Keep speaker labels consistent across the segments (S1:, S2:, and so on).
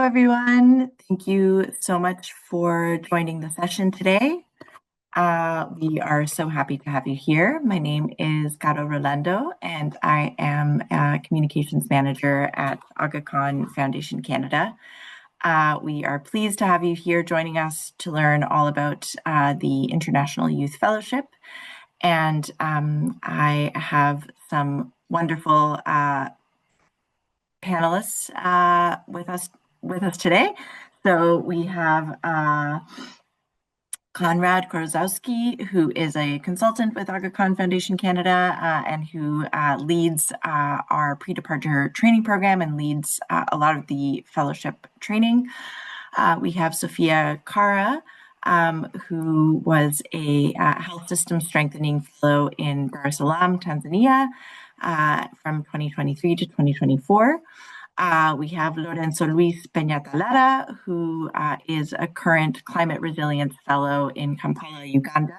S1: everyone. Thank you so much for joining the session today. We are so happy to have you here. My name is Caro Rolando, and I am a communications manager at AKFC Foundation Canada. We are pleased to have you here joining us to learn all about the International Youth Fellowship. And I have some wonderful panelists with us today. So we have Konrad Korozowski, who is a consultant with AKFC Foundation Canada and who leads our pre-departure training program and leads a lot of the fellowship training. We have Sophia Kara, who was a health system strengthening fellow in Dar es Salaam, Tanzania, from 2023 to 2024. We have Lorenzo Luis Peñatalara, who is a current climate resilience fellow in Kampala, Uganda.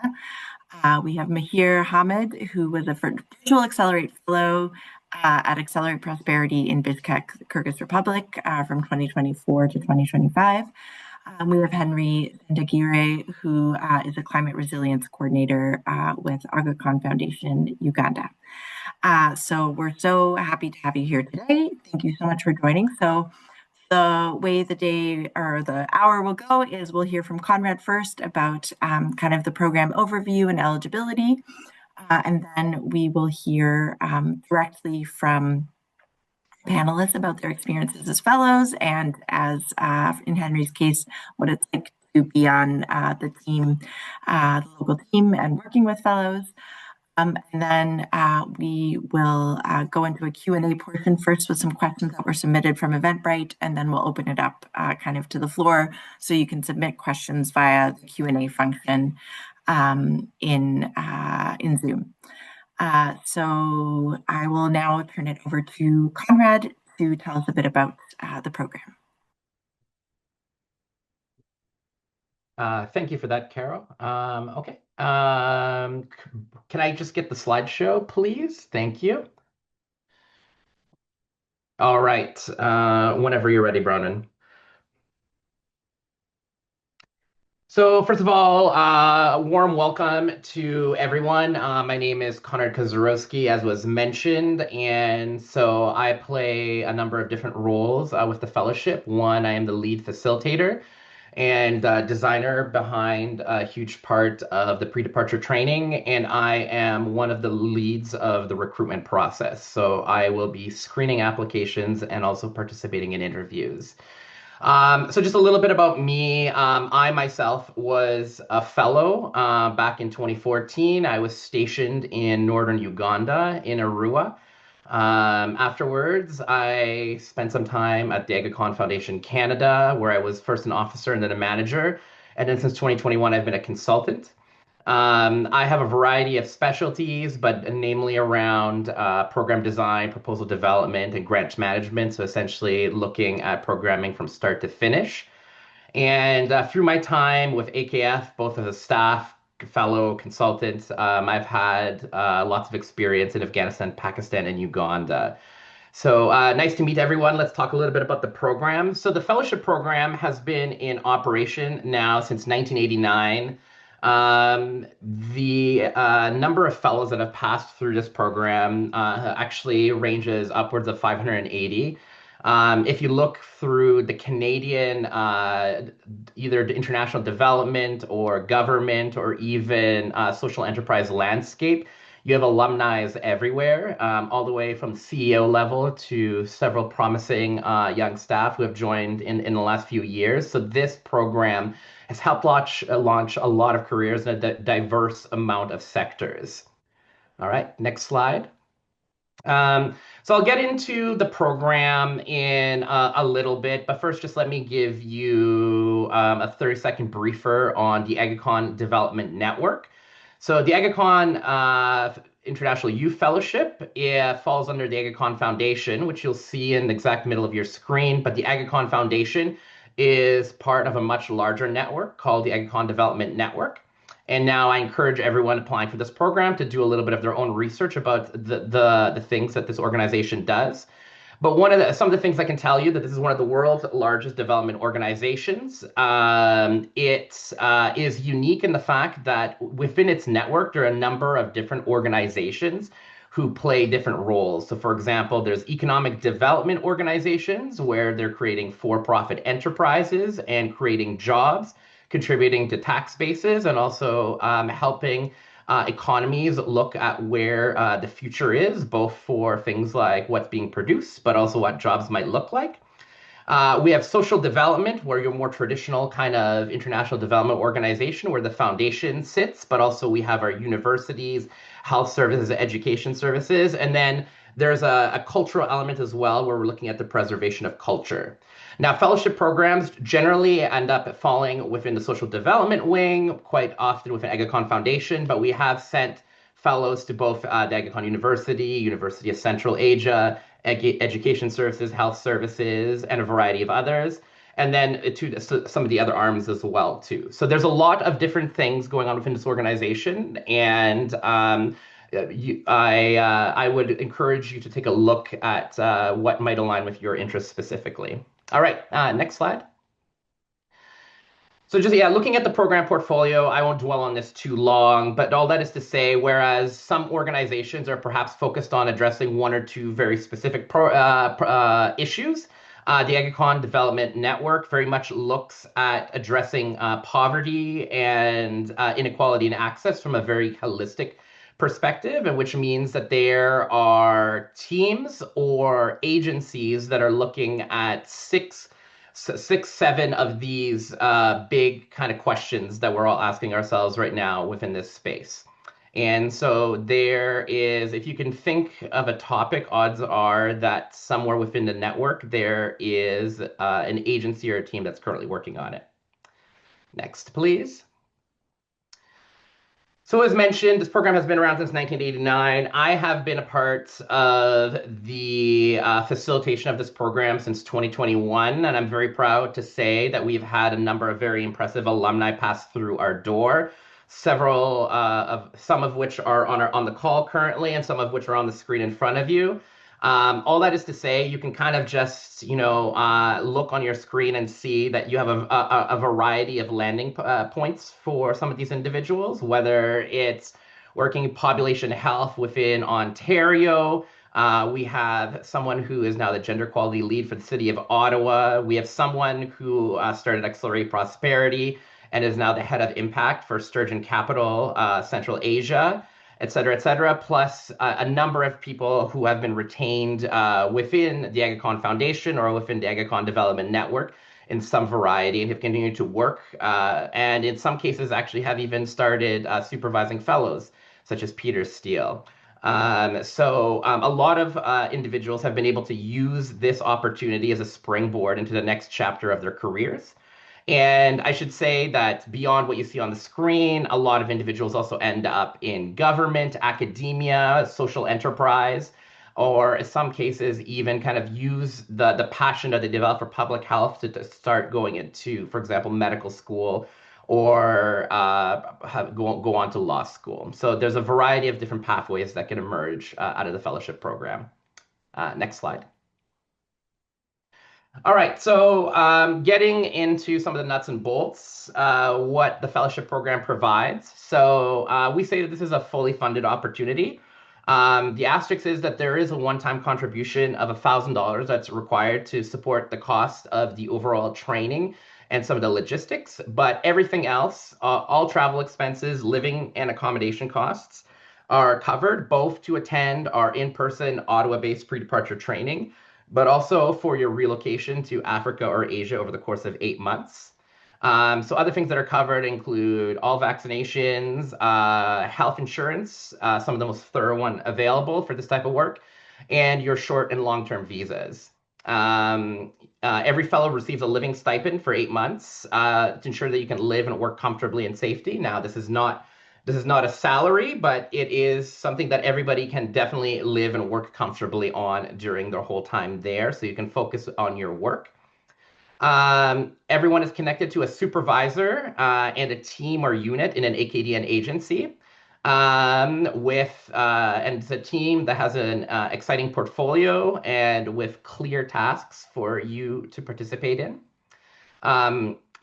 S1: We have Mahir Hamid, who was a virtual Accelerate fellow at Accelerate Prosperity in Bishkek, Kyrgyz Republic from 2024 to 2025. We have Henry Ndagire, who is a climate resilience coordinator with AKFC Foundation, Uganda. So we're so happy to have you here today. Thank you so much for joining. So the way the day or the hour will go is we'll hear from Konrad first about kind of the program overview and eligibility. And then we will hear directly from panelists about their experiences as fellows and as in Henry's case, what it's like to be on the team, the local team and working with fellows. And then we will go into a Q&A portion first with some questions that were submitted from Eventbrite, and then we'll open it up kind of to the floor so you can submit questions via the Q&A function in Zoom. So I will now turn it over to Konrad to tell us a bit about the program.
S2: Thank you for that, Carol. Okay. Can I just get the slideshow, please? Thank you. All right. Whenever you're ready, Bronan. So first of all, warm welcome to everyone. My name is Konrad Korozowski, as was mentioned, and so I play a number of different roles with the fellowship. One, I am the lead facilitator and designer behind a huge part of the pre-departure training, and I am one of the leads of the recruitment process. So I will be screening applications and also participating in interviews. So just a little bit about me. I myself was a fellow back in 2014. I was stationed in northern Uganda in Arua. Afterwards, I spent some time at the AKFC Foundation Canada, where I was first an officer and then a manager. And then since 2021, I've been a consultant. I have a variety of specialties, but namely around program design, proposal development, and grant management. So essentially looking at programming from start to finish. And through my time with AKF, both as a staff, fellow consultant, I've had lots of experience in Afghanistan, Pakistan, and Uganda. So nice to meet everyone. Let's talk a little bit about the program. So the fellowship program has been in operation now since 1989. The number of fellows that have passed through this program actually ranges upwards of 580. If you look through the Canadian, either the international development or government or even social enterprise landscape, you have alumni everywhere, all the way from CEO level to several promising young staff who have joined in the last few years. So this program has helped launch a lot of careers in a diverse amount of sectors. All right, next slide. So I'll get into the program in a little bit, but first just let me give you a 30-second briefer on the AKFC Development Network. So the AKFC International Youth Fellowship, it falls under the AKFC Foundation, which you'll see in the exact middle of your screen, but the AKFC Foundation is part of a much larger network called the AKFC Development Network. And now I encourage everyone applying for this program to do a little bit of their own research about the things that this organization does. But some of the things I can tell you that this is one of the world's largest development organizations. It is unique in the fact that within its network, there are a number of different organizations who play different roles. So, for example, there's economic development organizations where they're creating for-profit enterprises and creating jobs, contributing to tax bases, and also helping economies look at where the future is, both for things like what's being produced, but also what jobs might look like. We have social development, where you're more traditional kind of international development organization where the foundation sits, but also we have our universities, health services, education services, and then there's a cultural element as well, where we're looking at the preservation of culture. Now, fellowship programs generally end up falling within the social development wing, quite often within AGACON Foundation, but we have sent fellows to both the AGACON University, University of Central Asia, education services, health services, and a variety of others. And then to some of the other arms as well, too. So there's a lot of different things going on within this organization, and I would encourage you to take a look at what might align with your interests specifically. All right, next slide. So just, yeah, looking at the program portfolio, I won't dwell on this too long, but all that is to say, whereas some organizations are perhaps focused on addressing one or two very specific issues, the AGACON Development Network very much looks at addressing poverty and inequality in access from a very holistic perspective, and which means that there are teams or agencies that are looking at six, seven of these big kind of questions that we're all asking ourselves right now within this space. And so there is, if you can think of a topic, odds are that somewhere within the network, there is an agency or a team that's currently working on it. Next, please. So as mentioned, this program has been around since 1989. I have been a part of the facilitation of this program since 2021, and I'm very proud to say that we've had a number of very impressive alumni pass through our door. Some of which are on the call currently, and some of which are on the screen in front of you. All that is to say, you can kind of just, look on your screen and see that you have a variety of landing points for some of these individuals, whether it's working population health within Ontario. We have someone who is now the gender equality lead for the city of Ottawa. We have someone who started Accelerate Prosperity and is now the head of impact for Sturgeon Capital, Central Asia, et cetera, plus a number of people who have been retained within the AGACON Foundation or within the AGACON Development Network in some variety and have continued to work, and in some cases actually have even started supervising fellows, such as Peter Steele. A lot of individuals have been able to use this opportunity as a springboard into the next chapter of their careers. And I should say that beyond what you see on the screen, a lot of individuals also end up in government, academia, social enterprise, or in some cases, even kind of use the passion that they develop for public health to start going into, for example, medical school or go on to law school. So there's a variety of different pathways that can emerge out of the fellowship program. Next slide. All right, so getting into some of the nuts and bolts, what the fellowship program provides. So we say that this is a fully funded opportunity. The asterisk is that there is a one-time contribution of $1,000 that's required to support the cost of the overall training and some of the logistics, but everything else, all travel expenses, living and accommodation costs are covered, both to attend our in-person Ottawa-based pre-departure training, but also for your relocation to Africa or Asia over the course of 8 months. So other things that are covered include all vaccinations, health insurance, some of the most thorough one available for this type of work, and your short and long-term visas. Every fellow receives a living stipend for 8 months to ensure that you can live and work comfortably in safety. Now, this is not a salary, but it is something that everybody can definitely live and work comfortably on during their whole time there, so you can focus on your work. Everyone is connected to a supervisor and a team or unit in an AKDN agency. And it's a team that has an exciting portfolio and with clear tasks for you to participate in.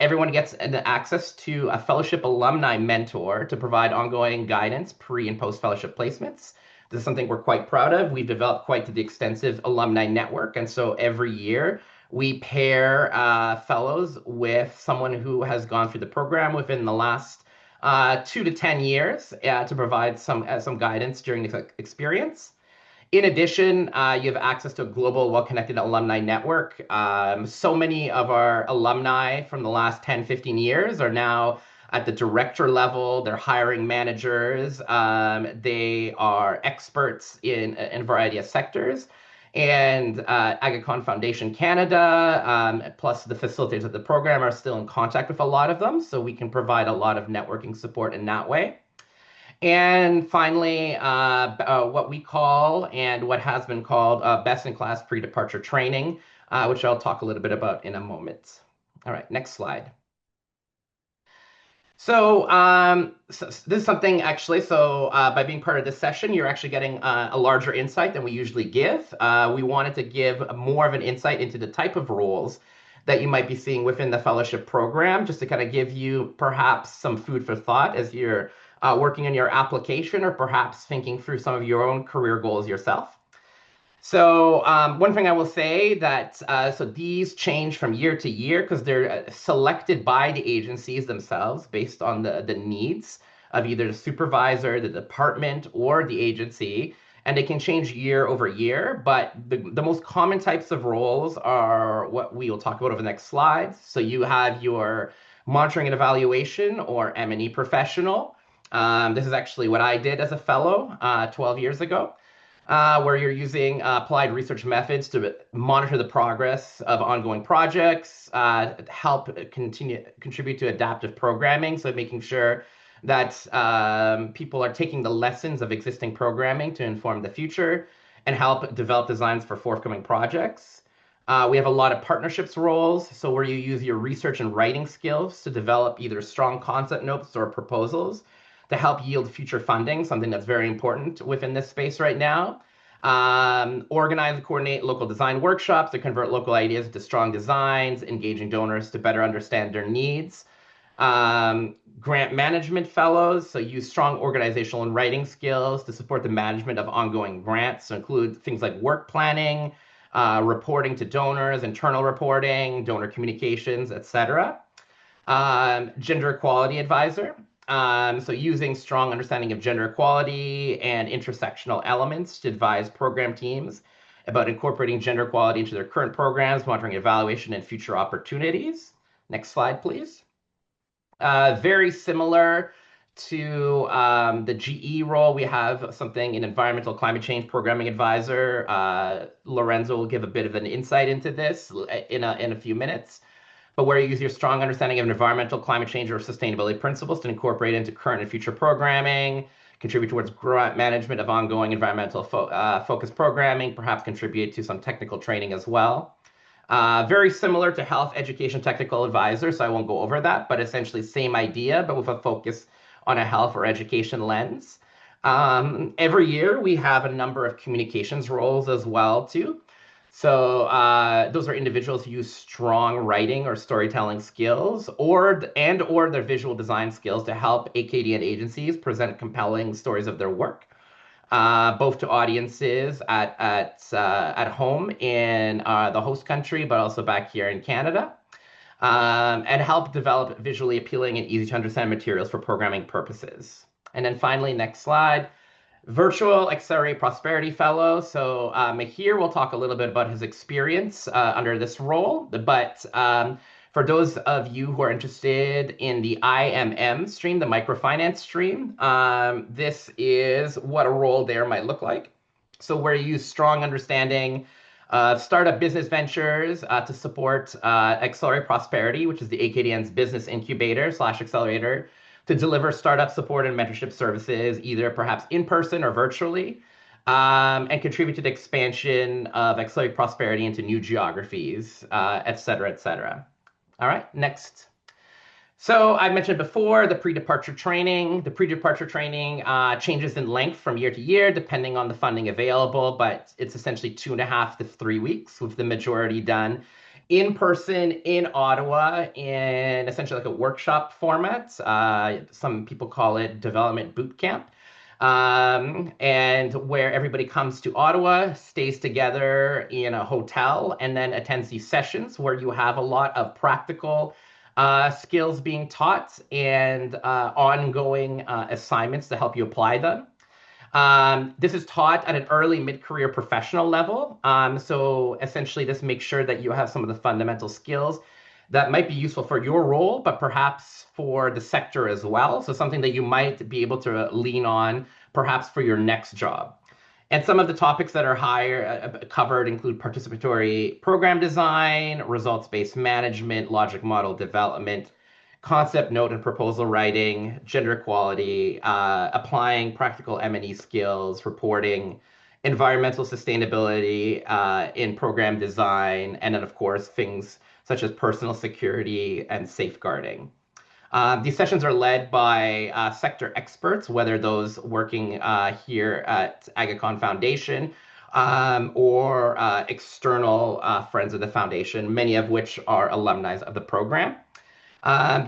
S2: Everyone gets access to a fellowship alumni mentor to provide ongoing guidance pre and post fellowship placements. This is something we're quite proud of. We've developed quite the extensive alumni network. And so every year we pair fellows with someone who has gone through the program within the last 2 to 10 years to provide some guidance during this experience. In addition, you have access to a global, well-connected alumni network. So many of our alumni from the last 10, 15 years are now at the director level. They're hiring managers. They are experts in a variety of sectors. And AGACON Foundation Canada, plus the facilitators of the program, are still in contact with a lot of them. So we can provide a lot of networking support in that way. And finally, what we call and what has been called best-in-class pre-departure training, which I'll talk a little bit about in a moment. All right, next slide. So this is something actually, by being part of this session, you're actually getting a larger insight than we usually give. We wanted to give more of an insight into the type of roles that you might be seeing within the fellowship program, just to kind of give you perhaps some food for thought as you're working on your application or perhaps thinking through some of your own career goals yourself. So one thing I will say that so these change from year to year because they're selected by the agencies themselves based on the needs of either the supervisor, the department, or the agency. And they can change year over year, but the most common types of roles are what we will talk about over the next slides. So you have your monitoring and evaluation or M&E professional. This is actually what I did as a fellow 12 years ago where you're using applied research methods to monitor the progress of ongoing projects, help contribute to adaptive programming, so making sure that people are taking the lessons of existing programming to inform the future and help develop designs for forthcoming projects. We have a lot of partnerships roles, so where you use your research and writing skills to develop either strong concept notes or proposals to help yield future funding, something that's very important within this space right now. Organize and coordinate local design workshops to convert local ideas into strong designs, engaging donors to better understand their needs. Grant management fellows, so use strong organizational and writing skills to support the management of ongoing grants, so include things like work planning, reporting to donors, internal reporting, donor communications, etc. Gender equality advisor. So using strong understanding of gender equality and intersectional elements to advise program teams about incorporating gender equality into their current programs, monitoring evaluation, and future opportunities. Next slide, please. Very similar to the GE role, we have something in environmental climate change programming advisor. Lorenzo will give a bit of an insight into this in a few minutes. But where you use your strong understanding of environmental, climate change, or sustainability principles to incorporate into current and future programming, contribute towards grant management of ongoing environmental focused programming, perhaps contribute to some technical training as well. Very similar to health education technical advisor, so I won't go over that, but essentially same idea, but with a focus on a health or education lens. Every year we have a number of communications roles as well too. So those are individuals who use strong writing or storytelling skills or their visual design skills to help AKDN agencies present compelling stories of their work, both to audiences at home in the host country, but also back here in Canada, and help develop visually appealing and easy to understand materials for programming purposes. And then finally, next slide. Virtual Accelerate Prosperity Fellow. So Mahir will talk a little bit about his experience under this role. But for those of you who are interested in the IMM stream, the microfinance stream, this is what a role there might look like. So where you use strong understanding of startup business ventures to support Accelerate Prosperity, which is the AKDN's business incubator / accelerator, to deliver startup support and mentorship services, either perhaps in person or virtually, and contribute to the expansion of Accelerate Prosperity into new geographies, et cetera, et cetera. All right, next. So I mentioned before the pre-departure training. The pre-departure training changes in length from year to year, depending on the funding available, but it's essentially 2.5 to 3 weeks, with the majority done in person in Ottawa in essentially like a workshop format. Some people call it development boot camp. And where everybody comes to Ottawa, stays together in a hotel, and then attends these sessions where you have a lot of practical skills being taught and ongoing assignments to help you apply them. This is taught at an early mid-career professional level. So essentially, this makes sure that you have some of the fundamental skills that might be useful for your role, but perhaps for the sector as well. So something that you might be able to lean on perhaps for your next job. And some of the topics that are higher covered include participatory program design, results-based management, logic model development, concept note and proposal writing, gender equality, applying practical M&E skills, reporting, environmental sustainability in program design, and then, of course, things such as personal security and safeguarding. These sessions are led by sector experts, whether those working here at AGACON Foundation or external friends of the foundation, many of which are alumni of the program.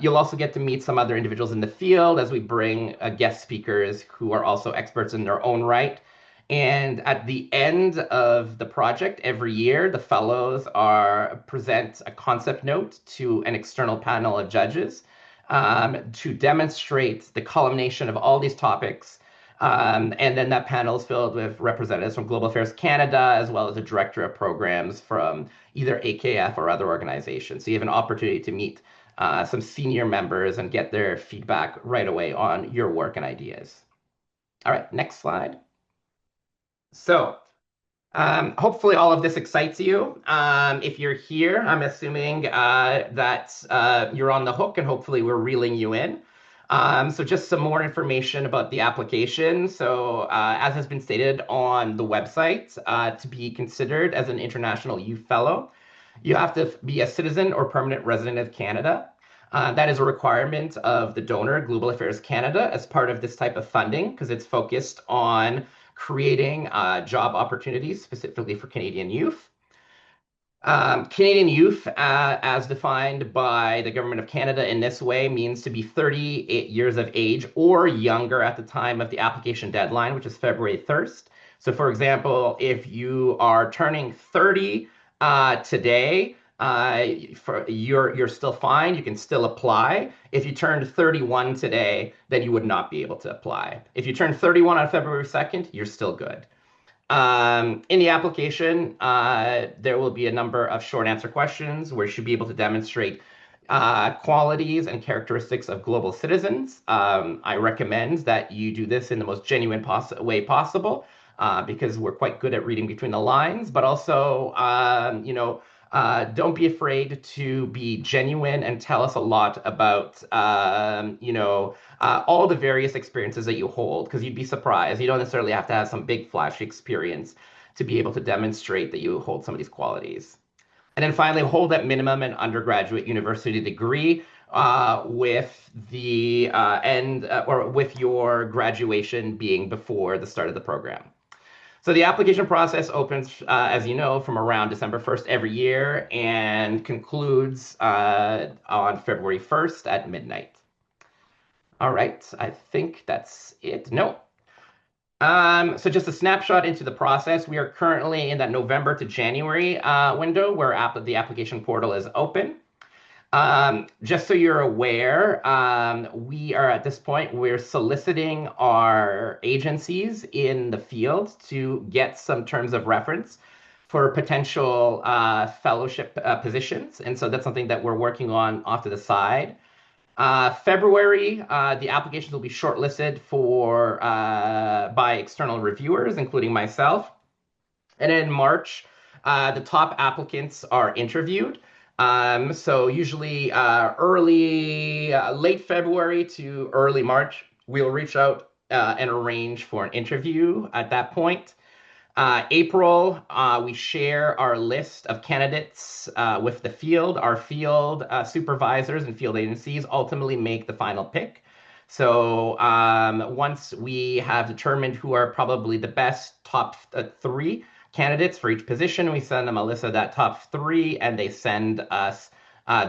S2: You'll also get to meet some other individuals in the field as we bring guest speakers who are also experts in their own right. And at the end of the project every year, the fellows are present a concept note to an external panel of judges to demonstrate the culmination of all these topics. And then that panel is filled with representatives from Global Affairs Canada, as well as a director of programs from either AKF or other organizations. So you have an opportunity to meet some senior members and get their feedback right away on your work and ideas. All right, next slide. So hopefully all of this excites you. If you're here, I'm assuming that you're on the hook and hopefully we're reeling you in. So just some more information about the application. So as has been stated on the website, to be considered as an International Youth Fellow, you have to be a citizen or permanent resident of Canada. That is a requirement of the donor, Global Affairs Canada, as part of this type of funding, because it's focused on creating job opportunities specifically for Canadian youth. Canadian youth, as defined by the Government of Canada in this way, means to be 38 years of age or younger at the time of the application deadline, which is February 1st. So, for example, if you are turning 30 today, you're still fine. You can still apply. If you turned 31 today, then you would not be able to apply. If you turn 31 on February 2nd, you're still good. In the application, there will be a number of short answer questions where you should be able to demonstrate qualities and characteristics of global citizens. I recommend that you do this in the most genuine way possible because we're quite good at reading between the lines, but also, don't be afraid to be genuine and tell us a lot about, all the various experiences that you hold, because you'd be surprised. You don't necessarily have to have some big flashy experience to be able to demonstrate that you hold some of these qualities. And then finally, hold at minimum an undergraduate university degree with the end or with your graduation being before the start of the program. So the application process opens, as you know, from around December 1st every year and concludes on February 1st at midnight. All right, I think that's it. No. So just a snapshot into the process. We are currently in that November to January window where the application portal is open. Just so you're aware, we are at this point, we're soliciting our agencies in the field to get some terms of reference for potential fellowship positions. And so that's something that we're working on off to the side. February, the applications will be shortlisted for by external reviewers, including myself. And in March, the top applicants are interviewed. So usually late February to early March, we'll reach out and arrange for an interview at that point. April, we share our list of candidates with the field. Our field supervisors and field agencies ultimately make the final pick. So once we have determined who are probably the best top three candidates for each position, we send them a list of that top three, and they send us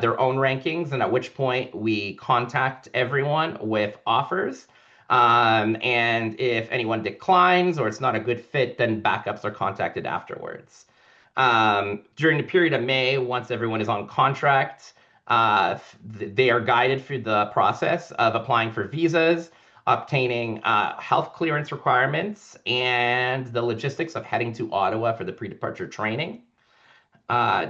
S2: their own rankings. And at which point we contact everyone with offers. And if anyone declines or it's not a good fit, then backups are contacted afterwards. During the period of May, once everyone is on contract, they are guided through the process of applying for visas, obtaining health clearance requirements, and the logistics of heading to Ottawa for the pre-departure training.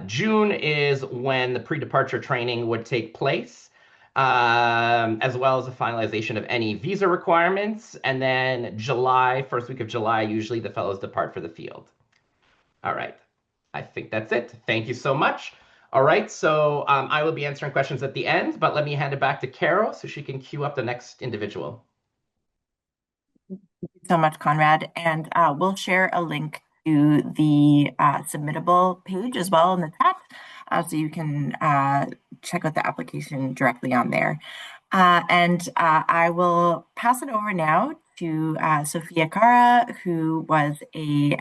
S2: June is when the pre-departure training would take place, as well as the finalization of any visa requirements. And then July, first week of July, usually the fellows depart for the field. All right. I think that's it. Thank you so much. All right. So I will be answering questions at the end, but let me hand it back to Carol so she can queue up the next individual.
S1: So much, Conrad. And we'll share a link to the submittable page as well in the chat, so you can check out the application directly on there. And I will pass it over now to Sophia Cara, who was a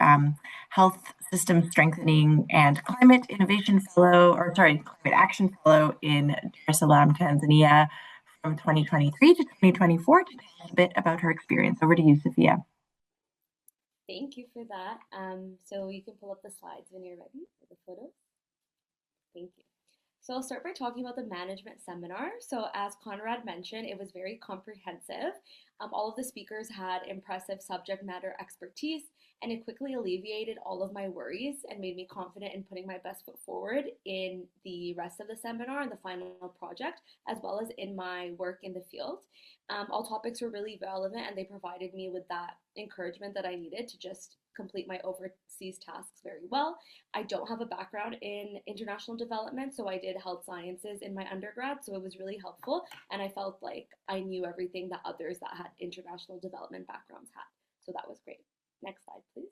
S1: Health System Strengthening and Climate Innovation Fellow, or sorry, Climate Action Fellow in Dar es Salaam, Tanzania from 2023 to 2024 to tell us a bit about her experience. Over to you, Sophia.
S3: Thank you for that. So you can pull up the slides when you're ready for the photos. Thank you. So I'll start by talking about the management seminar. So as Conrad mentioned, it was very comprehensive. All of the speakers had impressive subject matter expertise, and it quickly alleviated all of my worries and made me confident in putting my best foot forward in the rest of the seminar and the final project, as well as in my work in the field. All topics were really relevant, and they provided me with that encouragement that I needed to just complete my overseas tasks very well. I don't have a background in international development, so I did health sciences in my undergrad, so it was really helpful, and I felt like I knew everything that others that had international development backgrounds had. So that was great. Next slide, please.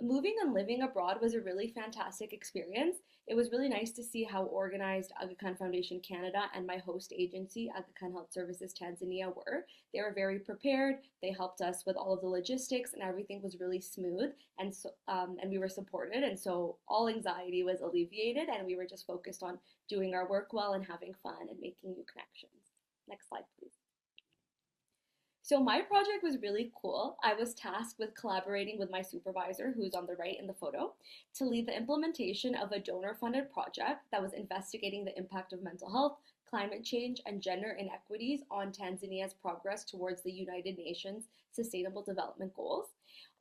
S3: Moving and living abroad was a really fantastic experience. It was really nice to see how organized Aga Khan Foundation Canada and my host agency, Aga Khan Health Services Tanzania, were. They were very prepared. They helped us with all of the logistics, and everything was really smooth. And we were supported, and so all anxiety was alleviated, and we were just focused on doing our work well and having fun and making new connections. Next slide, please. So my project was really cool. I was tasked with collaborating with my supervisor, who's on the right in the photo, to lead the implementation of a donor-funded project that was investigating the impact of mental health, climate change, and gender inequities on Tanzania's progress towards the United Nations Sustainable Development Goals.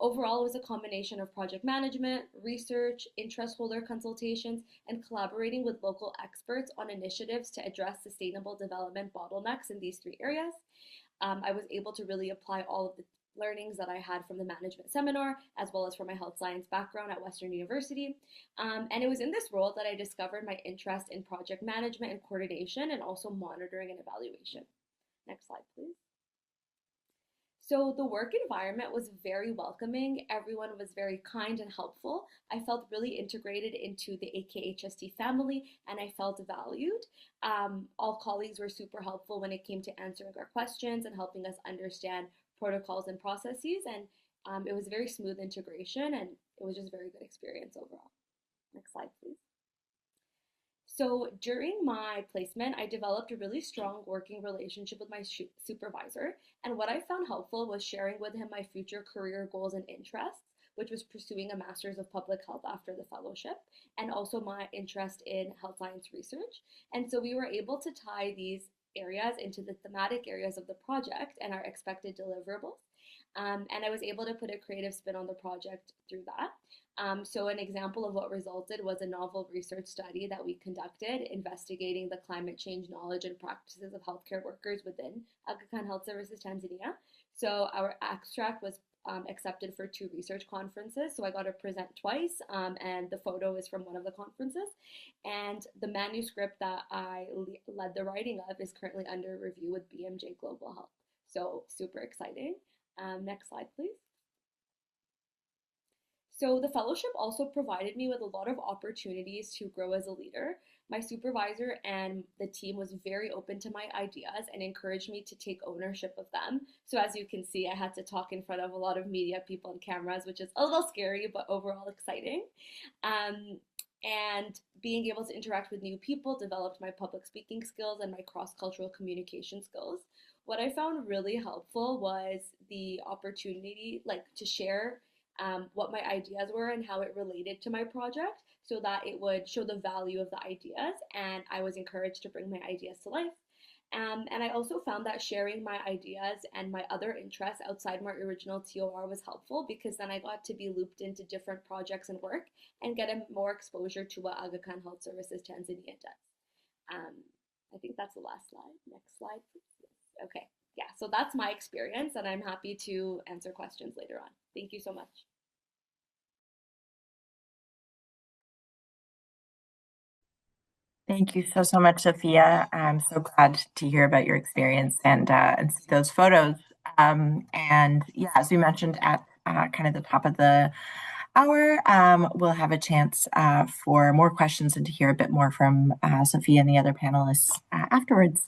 S3: Overall, it was a combination of project management, research, interest holder consultations, and collaborating with local experts on initiatives to address sustainable development bottlenecks in these three areas. I was able to really apply all of the learnings that I had from the management seminar, as well as from my health science background at Western University. And it was in this role that I discovered my interest in project management and coordination, and also monitoring and evaluation. Next slide, please. So the work environment was very welcoming. Everyone was very kind and helpful. I felt really integrated into the AKHST family, and I felt valued. All colleagues were super helpful when it came to answering our questions and helping us understand protocols and processes. And it was very smooth integration, and it was just a very good experience overall. Next slide, please. So during my placement, I developed a really strong working relationship with my supervisor. And what I found helpful was sharing with him my future career goals and interests, which was pursuing a master's of public health after the fellowship, and also my interest in health science research. And so we were able to tie these areas into the thematic areas of the project and our expected deliverables. And I was able to put a creative spin on the project through that. So an example of what resulted was a novel research study that we conducted investigating the climate change knowledge and practices of healthcare workers within Aga Khan Health Services Tanzania. So our abstract was accepted for 2 research conferences. So I got to present twice, and the photo is from one of the conferences. And the manuscript that I led the writing of is currently under review with BMJ Global Health. So super exciting. Next slide, please. So the fellowship also provided me with a lot of opportunities to grow as a leader. My supervisor and the team was very open to my ideas and encouraged me to take ownership of them. So as you can see, I had to talk in front of a lot of media people and cameras, which is a little scary, but overall exciting. Um, and being able to interact with new people developed my public speaking skills and my cross-cultural communication skills. What I found really helpful was the opportunity, like to share what my ideas were and how it related to my project so that it would show the value of the ideas. And I was encouraged to bring my ideas to life. And I also found that sharing my ideas and my other interests outside my original TOR was helpful because then I got to be looped into different projects and work and get a more exposure to what Aga Khan Health Services Tanzania does. Um, I think that's the last slide. Next slide, please. Yes. Okay. Yeah, so that's my experience, and I'm happy to answer questions later on. Thank you so much.
S1: Thank you so much, Sophia. I'm so glad to hear about your experience and see those photos. And yeah, as we mentioned at kind of the top of the hour, we'll have a chance for more questions and to hear a bit more from Sophia and the other panelists afterwards.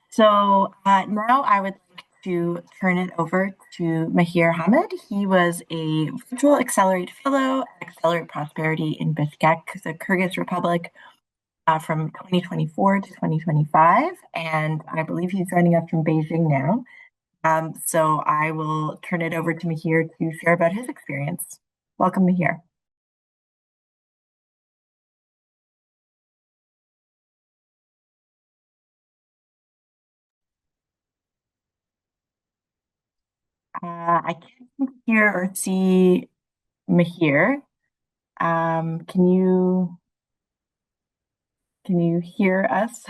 S1: So now I would like to turn it over to Mahir Hamid. He was a virtual Accelerate Fellow at Accelerate Prosperity in Bishkek, the Kyrgyz Republic, from 2024 to 2025, and I believe he's joining us from Beijing now. So I will turn it over to Mahir to share about his experience. Welcome, Mahir. I can't hear or see Mahir. Can you hear us?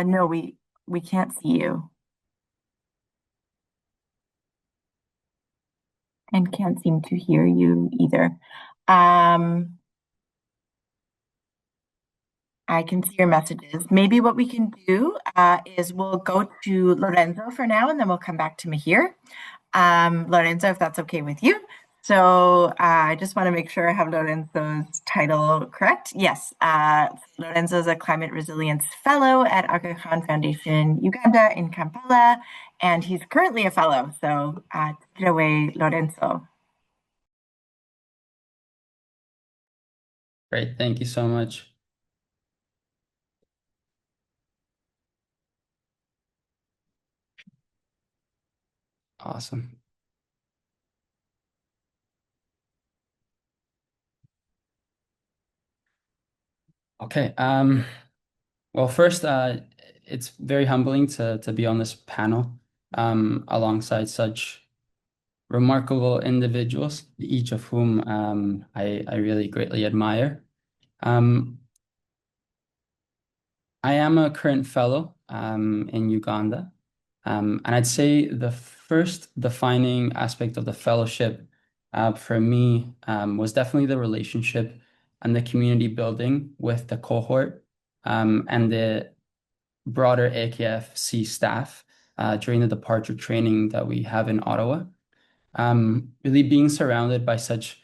S1: No, we can't see you and can't seem to hear you either. I can see your messages. Maybe what we can do is we'll go to Lorenzo for now, and then we'll come back to Mahir. Lorenzo, if that's okay with you. So I just want to make sure I have Lorenzo's title correct. Yes, Lorenzo is a Climate Resilience Fellow at Aga Khan Foundation Uganda in Kampala, and he's currently a fellow. So take it away, Lorenzo.
S4: Great, thank you so much. Awesome. Okay. Well, first, it's very humbling to be on this panel alongside such remarkable individuals, each of whom I really greatly admire. I am a current fellow in Uganda. And I'd say the first defining aspect of the fellowship for me was definitely the relationship and the community building with the cohort and the broader AKFC staff during the departure training that we have in Ottawa. Really being surrounded by such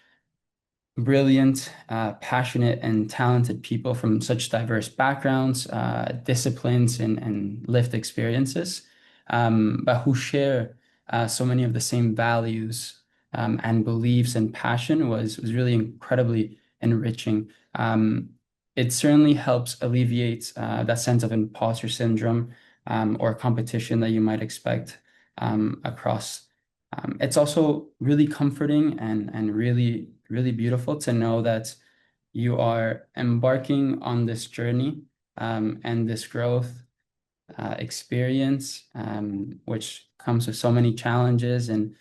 S4: brilliant, passionate, and talented people from such diverse backgrounds, disciplines, and lived experiences, but who share so many of the same values and beliefs and passion was really incredibly enriching. It certainly helps alleviate that sense of imposter syndrome or competition that you might expect across. It's also really comforting and really, really beautiful to know that you are embarking on this journey and this growth experience, which comes with so many challenges and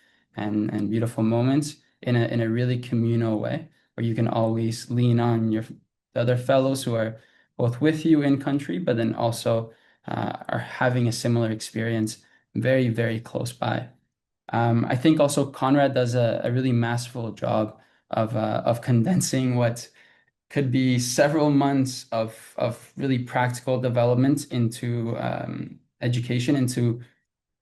S4: beautiful moments in a really communal way, where you can always lean on the other fellows who are both with you in country, but then also are having a similar experience very, very close by. I think also Conrad does a really masterful job of condensing what could be several months of really practical development into education, into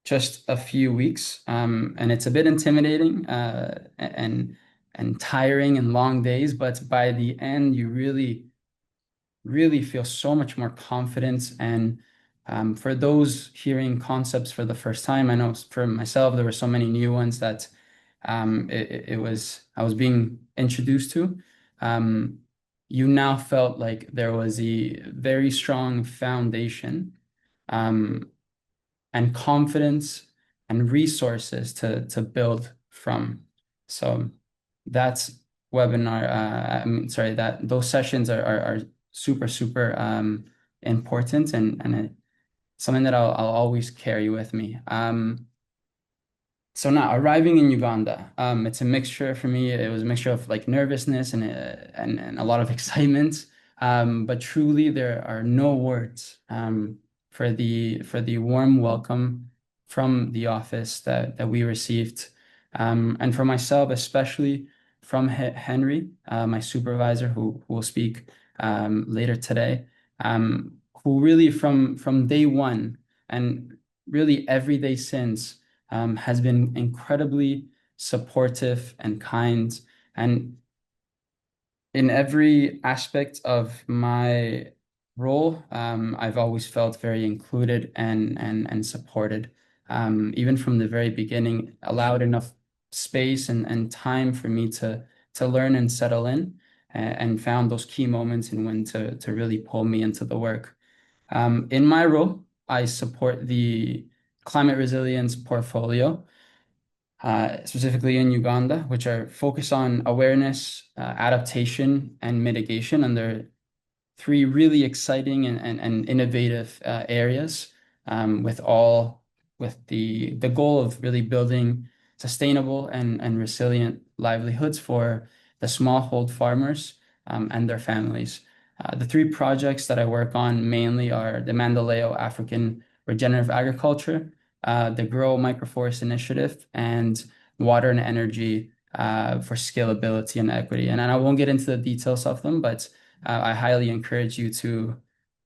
S4: just a few weeks, and it's a bit intimidating and tiring and long days, but by the end, you really feel so much more confident. And for those hearing concepts for the first time, I know for myself, there were so many new ones that I was being introduced to. Um, you now felt like there was a very strong foundation um, and confidence and resources to build from. So that's webinar. I mean, sorry, that those sessions are super, super important and something that I'll always carry with me. So now arriving in Uganda, it's a mixture for me. It was a mixture of like nervousness and a lot of excitement. But truly, there are no words for the warm welcome from the office that we received, and for myself, especially from Henry, my supervisor, who will speak later today, who really from day one and really every day since has been incredibly supportive and kind. And in every aspect of my role, I've always felt very included and supported. Even from the very beginning, allowed enough space and time for me to learn and settle in, and found those key moments and when to really pull me into the work. In my role, I support the climate resilience portfolio, specifically in Uganda, which are focused on awareness, adaptation, and mitigation under three really exciting and innovative areas, with all with the goal of really building sustainable and resilient livelihoods for the smallhold farmers and their families. The three projects that I work on mainly are the Mandaleo African Regenerative Agriculture, the Grow Microforest Initiative, and Water and Energy for Scalability and Equity. And I won't get into the details of them, but I highly encourage you to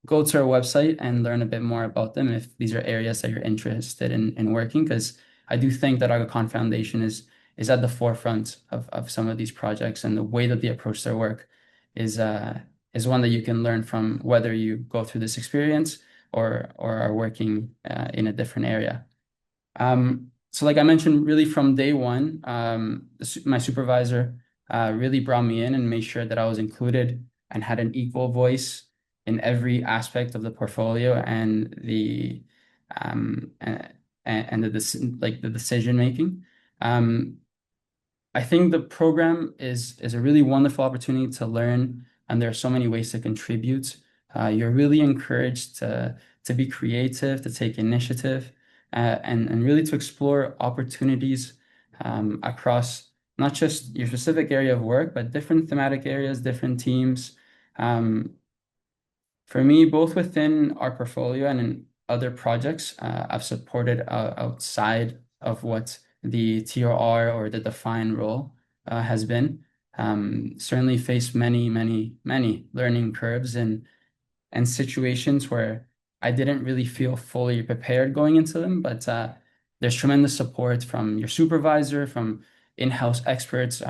S4: go to our website and learn a bit more about them if these are areas that you're interested in working, because I do think that AgaCon Foundation is at the forefront of some of these projects, and the way that they approach their work is one that you can learn from, whether you go through this experience or are working in a different area. So like I mentioned, really from day one, my supervisor really brought me in and made sure that I was included and had an equal voice in every aspect of the portfolio and the decision making. I think the program is a really wonderful opportunity to learn, and there are so many ways to contribute. You're really encouraged to be creative, to take initiative, and really to explore opportunities across not just your specific area of work, but different thematic areas, different teams. For me, both within our portfolio and in other projects, I've supported outside of what the TRR or the defined role has been. Certainly faced many learning curves and situations where I didn't really feel fully prepared going into them, but there's tremendous support from your supervisor, from in-house experts.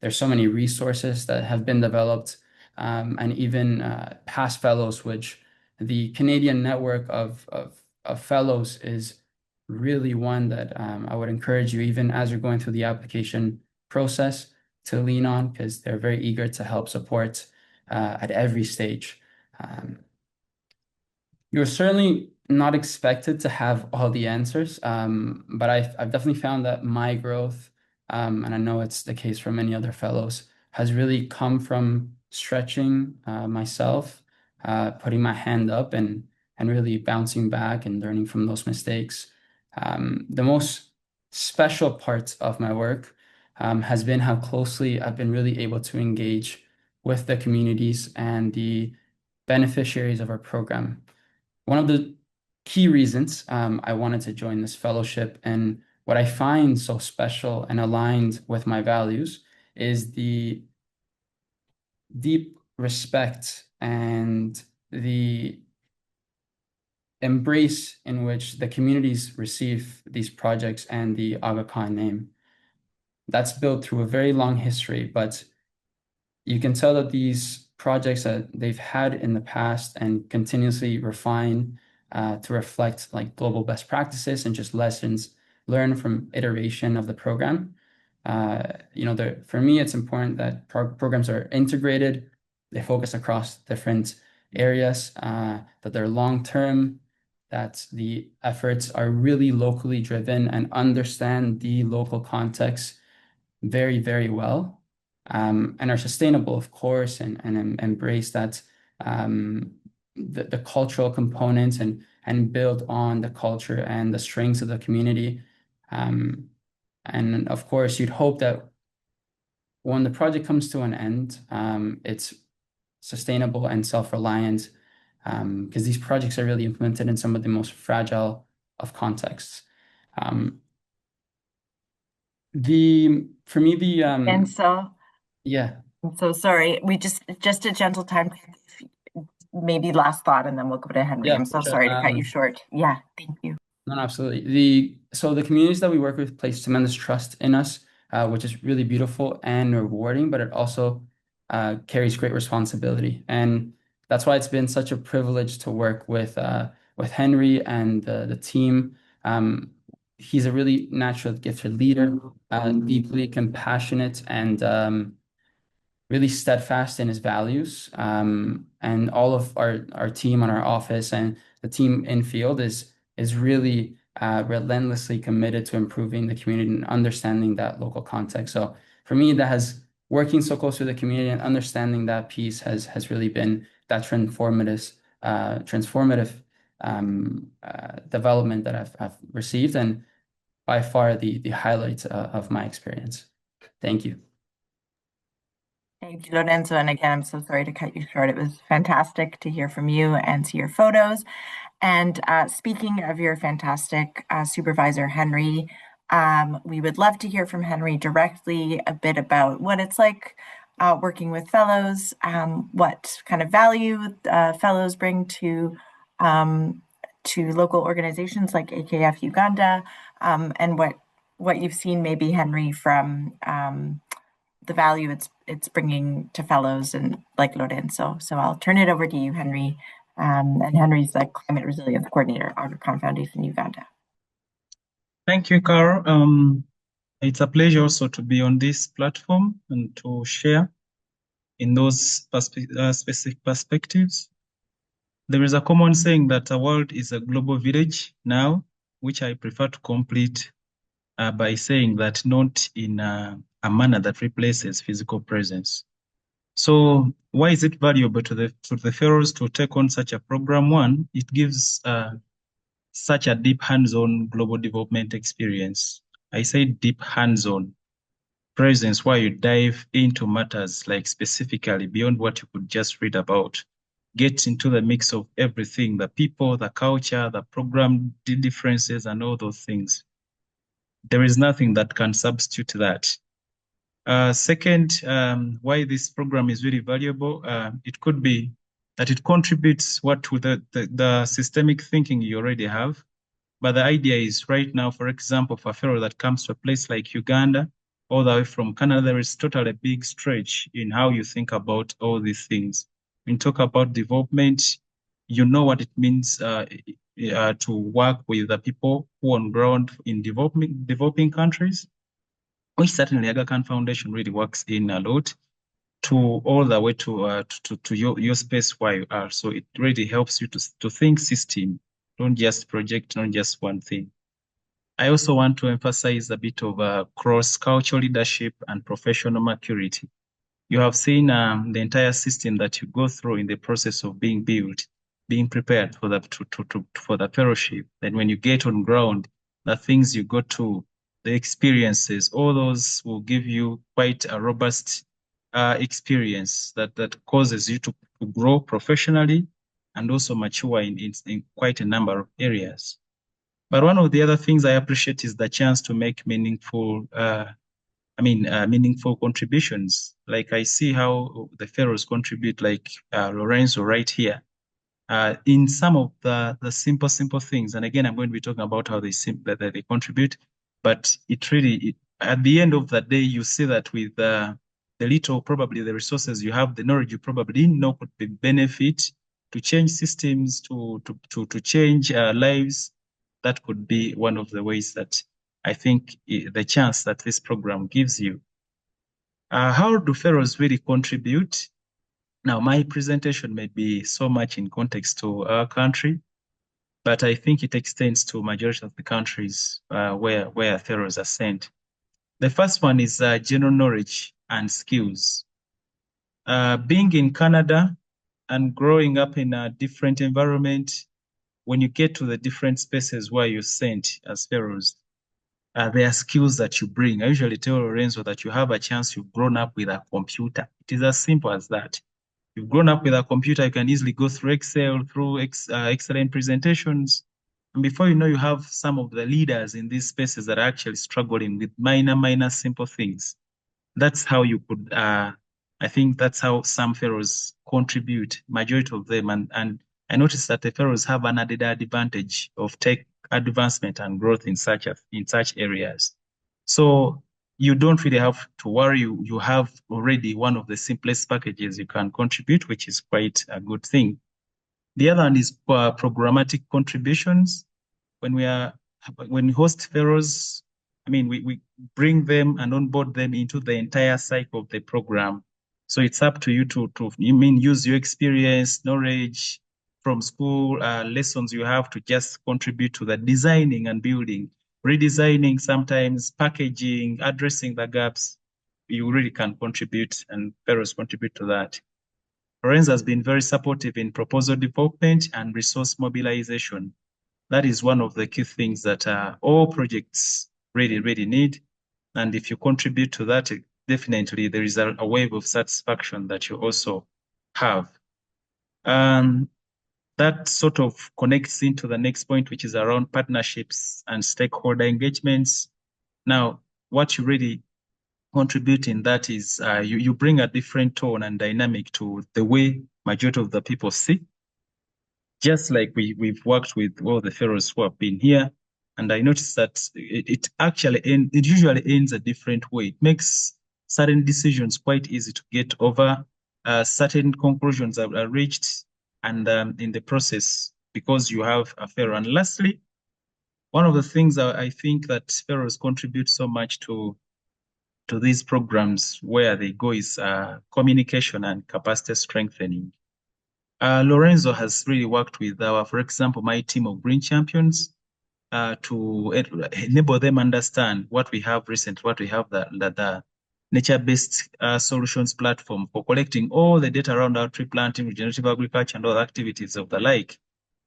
S4: There's so many resources that have been developed, and even past fellows, which the Canadian network of fellows is really one that I would encourage you, even as you're going through the application process, to lean on, because they're very eager to help support at every stage. You're certainly not expected to have all the answers, but I've definitely found that my growth, and I know it's the case for many other fellows, has really come from stretching myself, putting my hand up and really bouncing back and learning from those mistakes. The most special part of my work has been how closely I've been really able to engage with the communities and the beneficiaries of our program. One of the key reasons I wanted to join this fellowship, and what I find so special and aligned with my values, is the deep respect and the embrace in which the communities receive these projects and the Aga Khan name. That's built through a very long history, but you can tell that these projects that they've had in the past and continuously refine to reflect like global best practices and just lessons learned from iteration of the program. For me, it's important that programs are integrated, they focus across different areas, that they're long-term, that the efforts are really locally driven and understand the local context very, very well, and are sustainable, of course, and embrace that the cultural components and build on the culture and the strengths of the community. And of course, you'd hope that when the project comes to an end, it's sustainable and self-reliant, because these projects are really implemented in some of the most fragile of contexts. For me,
S1: And so,
S4: yeah,
S1: I'm so sorry. We just a gentle time, maybe last thought, and then we'll go to Henry.
S4: yeah,
S1: I'm
S4: for
S1: so
S4: sure.
S1: sorry to cut you short. Yeah, thank you.
S4: No, absolutely. So the communities that we work with place tremendous trust in us, which is really beautiful and rewarding, but it also carries great responsibility. And that's why it's been such a privilege to work with Henry and the team. He's a really natural gifted leader, deeply compassionate and really steadfast in his values. And all of our team on our office and the team in field is really relentlessly committed to improving the community and understanding that local context. So for me, that has working so close to the community and understanding that piece has really been that transformative development that I've received, and by far the highlight of my experience. Thank you.
S1: Thank you, Lorenzo. And again, I'm so sorry to cut you short. It was fantastic to hear from you and see your photos. And speaking of your fantastic supervisor, Henry, we would love to hear from Henry directly a bit about what it's like working with fellows, what kind of value fellows bring to local organizations like AKF Uganda, and what you've seen maybe, Henry, from the value it's bringing to fellows and like Lorenzo. So I'll turn it over to you, Henry. And Henry's the Climate Resilience Coordinator, Aga Khan Foundation Uganda.
S5: Thank you, Carl. It's a pleasure also to be on this platform and to share in those specific perspectives. There is a common saying that the world is a global village now, which I prefer to complete by saying that not in a manner that replaces physical presence. So why is it valuable to the fellows to take on such a program? One, it gives such a deep hands-on global development experience. I say deep hands-on presence where you dive into matters like specifically beyond what you could just read about. Get into the mix of everything, the people, the culture, the program, the differences, and all those things. There is nothing that can substitute that. Second, why this program is really valuable, it could be that it contributes to the systemic thinking you already have. But the idea is right now, for example, for a fellow that comes to a place like Uganda, all the way from Canada, there is totally a big stretch in how you think about all these things. When you talk about development, you know what it means to work with the people who are on ground in developing countries, which certainly Aga Khan Foundation really works in a lot, to all the way to your space where you are. So it really helps you to think system, don't just project, not just one thing. I also want to emphasize a bit of cross-cultural leadership and professional maturity. You have seen the entire system that you go through in the process of being built, being prepared for for the fellowship. Then when you get on ground, the things you go to, the experiences, all those will give you quite a robust experience that causes you to grow professionally and also mature in quite a number of areas. But one of the other things I appreciate is the chance to make meaningful contributions. Like I see how the fellows contribute, like Lorenzo right here. in some of the simple things. And again, I'm going to be talking about how that they contribute. But at the end of the day, you see that with the little, probably the resources you have, the knowledge you probably didn't know could be benefit to change systems, to change lives. That could be one of the ways that I think the chance that this program gives you. How do fellows really contribute? Now, my presentation may be so much in context to our country, but I think it extends to majority of the countries where fellows are sent. The first one is general knowledge and skills. Being in Canada and growing up in a different environment, when you get to the different spaces where you're sent as fellows, there are skills that you bring. I usually tell Lorenzo that you have a chance, you've grown up with a computer. It is as simple as that. You've grown up with a computer, you can easily go through Excel, through excellent presentations. And before you know, you have some of the leaders in these spaces that are actually struggling with minor, simple things. That's how you could, I think that's how some fellows contribute, majority of them. And I noticed that the fellows have an added advantage of tech advancement and growth in such areas. So you don't really have to worry. You have already one of the simplest packages you can contribute, which is quite a good thing. The other one is programmatic contributions. When we host fellows, I mean, we bring them and onboard them into the entire cycle of the program. So it's up to you to use your experience, knowledge from school, lessons you have to just contribute to the designing and building, redesigning, sometimes packaging, addressing the gaps. You really can contribute, and fellows contribute to that. Lorenzo has been very supportive in proposal development and resource mobilization. That is one of the key things that all projects really need. And if you contribute to that, definitely there is a wave of satisfaction that you also have. That sort of connects into the next point, which is around partnerships and stakeholder engagements. Now, what you really contribute in that is you bring a different tone and dynamic to the way majority of the people see. Just like we've worked with all the fellows who have been here, and I noticed that it usually ends a different way. It makes certain decisions quite easy to get over. Certain conclusions are reached, and in the process, because you have a fellow. And lastly, one of the things I think that fellows contribute so much to these programs where they go is communication and capacity strengthening. Lorenzo has really worked with for example, my team of Green Champions to enable them understand what we have recently, what we have the nature-based solutions platform for collecting all the data around our tree planting, regenerative agriculture, and all activities of the like.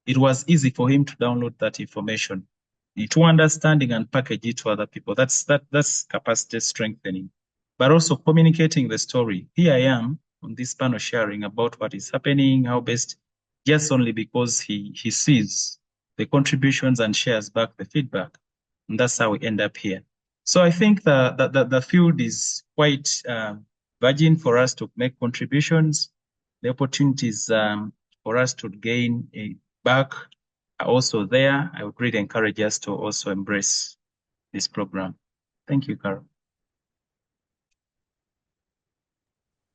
S5: It was easy for him to download that information, to understanding and package it to other people. That's capacity strengthening, but also communicating the story. Here I am on this panel sharing about what is happening, how best, just only because he sees the contributions and shares back the feedback. And that's how we end up here. So I think the field is quite virgin for us to make contributions. The opportunities for us to gain back are also there. I would really encourage us to also embrace this program. Thank you, Carol.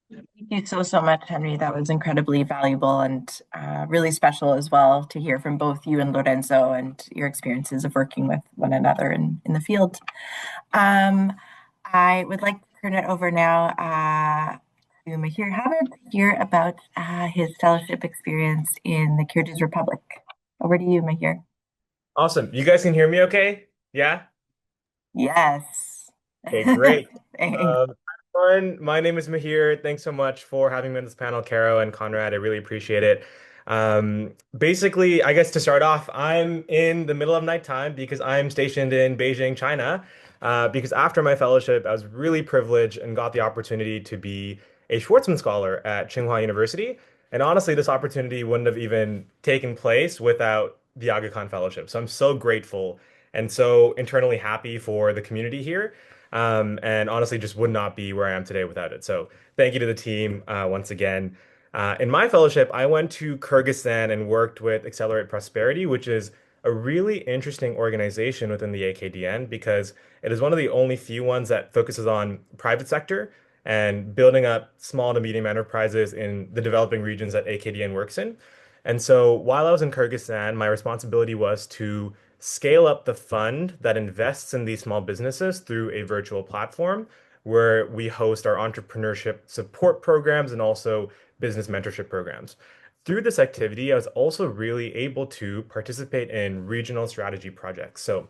S1: Thank you so much, Henry. That was incredibly valuable and really special as well to hear from both you and Lorenzo and your experiences of working with one another in the field. I would like to turn it over now to Mahir Hamid to hear about his fellowship experience in the Kyrgyz Republic. Over to you, Mahir.
S6: Awesome. You guys can hear me okay? Yeah?
S1: Yes.
S6: Okay, great.
S1: Thanks.
S6: Everyone, my name is Mahir. Thanks so much for having me on this panel, Caro and Conrad. I really appreciate it. Basically, I guess to start off, I'm in the middle of nighttime because I'm stationed in Beijing, China. Because after my fellowship, I was really privileged and got the opportunity to be a Schwarzman Scholar at Tsinghua University. And honestly, this opportunity wouldn't have even taken place without the Aga Khan Fellowship. So I'm so grateful and so internally happy for the community here. And honestly, just would not be where I am today without it. So thank you to the team once again. In my fellowship, I went to Kyrgyzstan and worked with Accelerate Prosperity, which is a really interesting organization within the AKDN because it is one of the only few ones that focuses on private sector and building up small to medium enterprises in the developing regions that AKDN works in. And so while I was in Kyrgyzstan, my responsibility was to scale up the fund that invests in these small businesses through a virtual platform where we host our entrepreneurship support programs and also business mentorship programs. Through this activity, I was also really able to participate in regional strategy projects. So,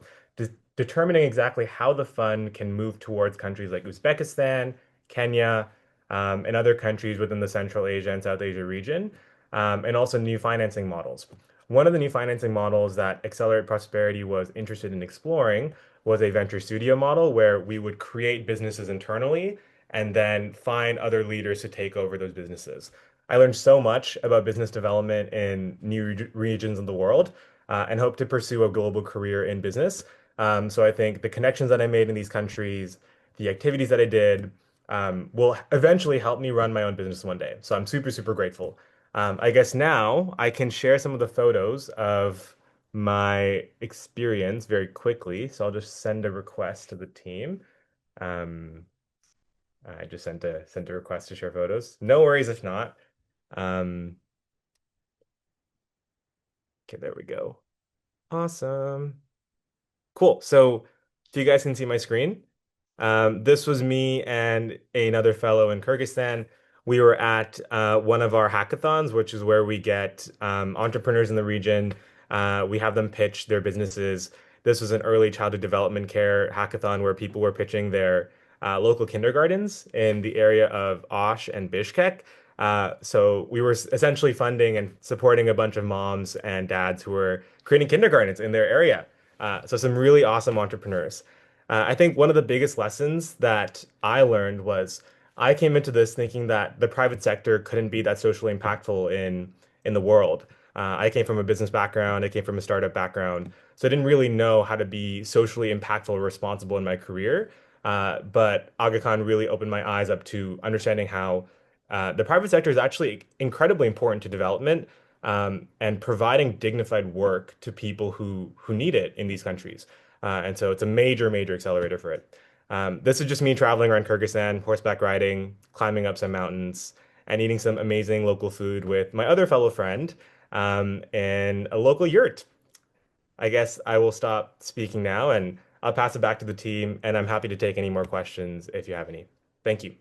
S6: determining exactly how the fund can move towards countries like Uzbekistan, Kenya, and other countries within the Central Asia and South Asia region, and also new financing models. One of the new financing models that Accelerate Prosperity was interested in exploring was a venture studio model where we would create businesses internally and then find other leaders to take over those businesses. I learned so much about business development in new regions of the world and hope to pursue a global career in business. So I think the connections that I made in these countries, the activities that I did, will eventually help me run my own business one day. So I'm super, super grateful. I guess now I can share some of the photos of my experience very quickly. So I'll just send a request to the team. Um, I just sent a request to share photos. No worries if not. Um, okay, there we go. Awesome. Cool. So if you guys can see my screen, this was me and another fellow in Kyrgyzstan. We were at one of our hackathons, which is where we get entrepreneurs in the region. We have them pitch their businesses. This was an early childhood development care hackathon where people were pitching their local kindergartens in the area of Osh and Bishkek. So we were essentially funding and supporting a bunch of moms and dads who were creating kindergartens in their area. So some really awesome entrepreneurs. I think one of the biggest lessons that I learned was I came into this thinking that the private sector couldn't be that socially impactful in the world. I came from a business background, I came from a startup background, so I didn't really know how to be socially impactful or responsible in my career. But Aga Khan really opened my eyes up to understanding how the private sector is actually incredibly important to development and providing dignified work to people who need it in these countries. And so it's a major, major accelerator for it. This is just me traveling around Kyrgyzstan, horseback riding, climbing up some mountains, and eating some amazing local food with my other fellow friend in a local yurt. I guess I will stop speaking now and I'll pass it back to the team, and I'm happy to take any more questions if you have any. Thank you.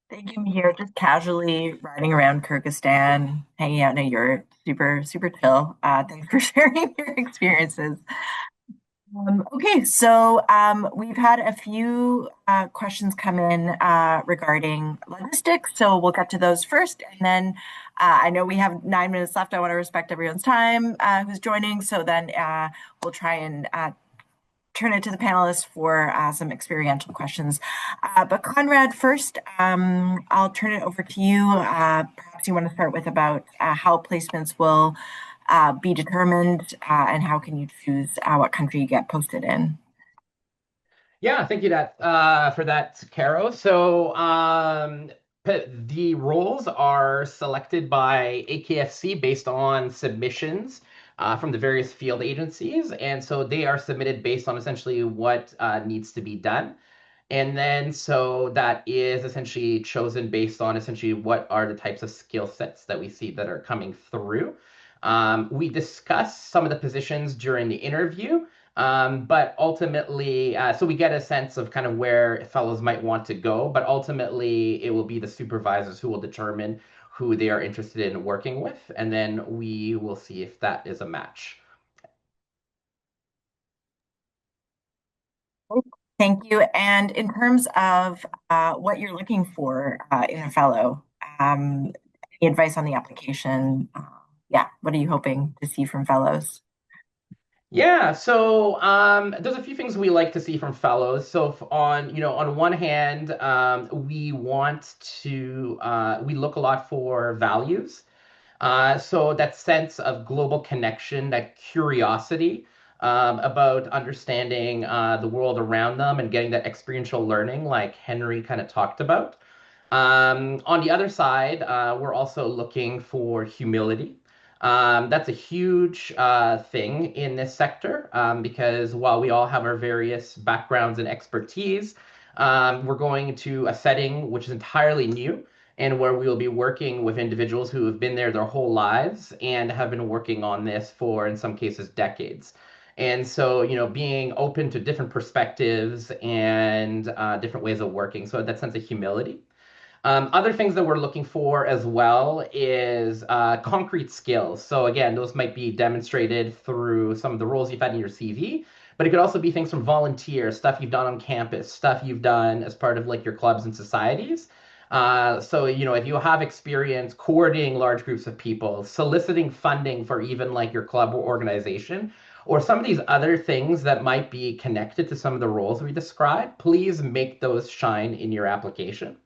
S1: Thank you, Mihir. Just casually riding around Kyrgyzstan, hanging out in a yurt, super, super chill. Thanks for sharing your experiences. Okay, so we've had a few questions come in regarding logistics, so we'll get to those first, and then I know we have 9 minutes left. I want to respect everyone's time who's joining, so then we'll try and turn it to the panelists for some experiential questions. But Conrad, first, I'll turn it over to you. Perhaps you want to start with about how placements will be determined and how can you choose what country you get posted in?
S2: Yeah, thank you for that, Caro. So the roles are selected by AKFC based on submissions from the various field agencies. And so they are submitted based on essentially what needs to be done. And then so that is essentially chosen based on essentially what are the types of skill sets that we see that are coming through. We discuss some of the positions during the interview, but ultimately, so we get a sense of kind of where fellows might want to go, but ultimately it will be the supervisors who will determine who they are interested in working with, and then we will see if that is a match.
S1: Thank you. And in terms of what you're looking for in a fellow, any advice on the application? Yeah, what are you hoping to see from fellows?
S2: Yeah, so there's a few things we like to see from fellows. So on one hand, we want to we look a lot for values. So that sense of global connection, that curiosity about understanding the world around them and getting that experiential learning, like Henry kind of talked about. On the other side, we're also looking for humility. That's a huge thing in this sector because while we all have our various backgrounds and expertise, we're going to a setting which is entirely new and where we will be working with individuals who have been there their whole lives and have been working on this for, in some cases, decades. And so, being open to different perspectives and different ways of working. So that sense of humility. Other things that we're looking for as well is concrete skills. So again, those might be demonstrated through some of the roles you've had in your CV, but it could also be things from volunteer, stuff you've done on campus, stuff you've done as part of like your clubs and societies. So, if you have experience coordinating large groups of people, soliciting funding for even like your club or organization, or some of these other things that might be connected to some of the roles we described, please make those shine in your application.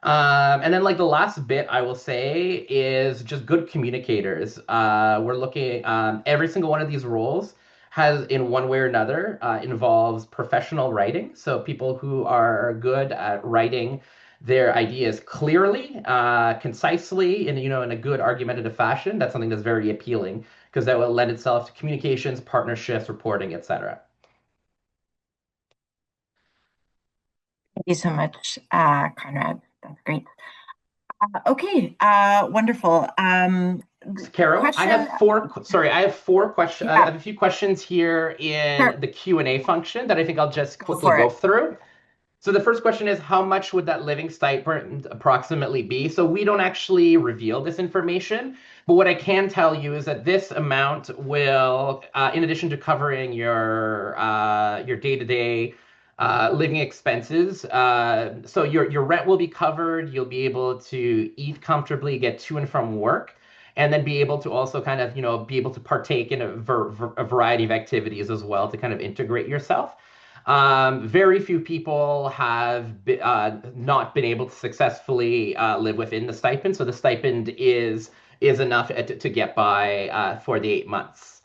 S2: And then, like the last bit, I will say is just good communicators. We're looking, every single one of these roles has, in one way or another, involves professional writing. So people who are good at writing their ideas clearly, concisely, and in a good argumentative fashion. That's something that's very appealing because that will lend itself to communications, partnerships, reporting, etc.
S1: Thank you so much, Conrad. That's great. Okay, wonderful.
S2: Carol, I
S1: Question.
S2: have four. Sorry, I have four questions. I
S1: Yeah,
S2: have a few questions here
S1: sure.
S2: in the Q&A function that I think I'll just
S1: Go
S2: quickly
S1: for
S2: go
S1: it.
S2: through. So the first question is, how much would that living stipend approximately be? So we don't actually reveal this information, but what I can tell you is that this amount will, in addition to covering your day-to-day living expenses, so your rent will be covered. You'll be able to eat comfortably, get to and from work, and then be able to also kind of be able to partake in a variety of activities as well to kind of integrate yourself. Very few people have not been able to successfully live within the stipend, so the stipend is enough to get by for the 8 months.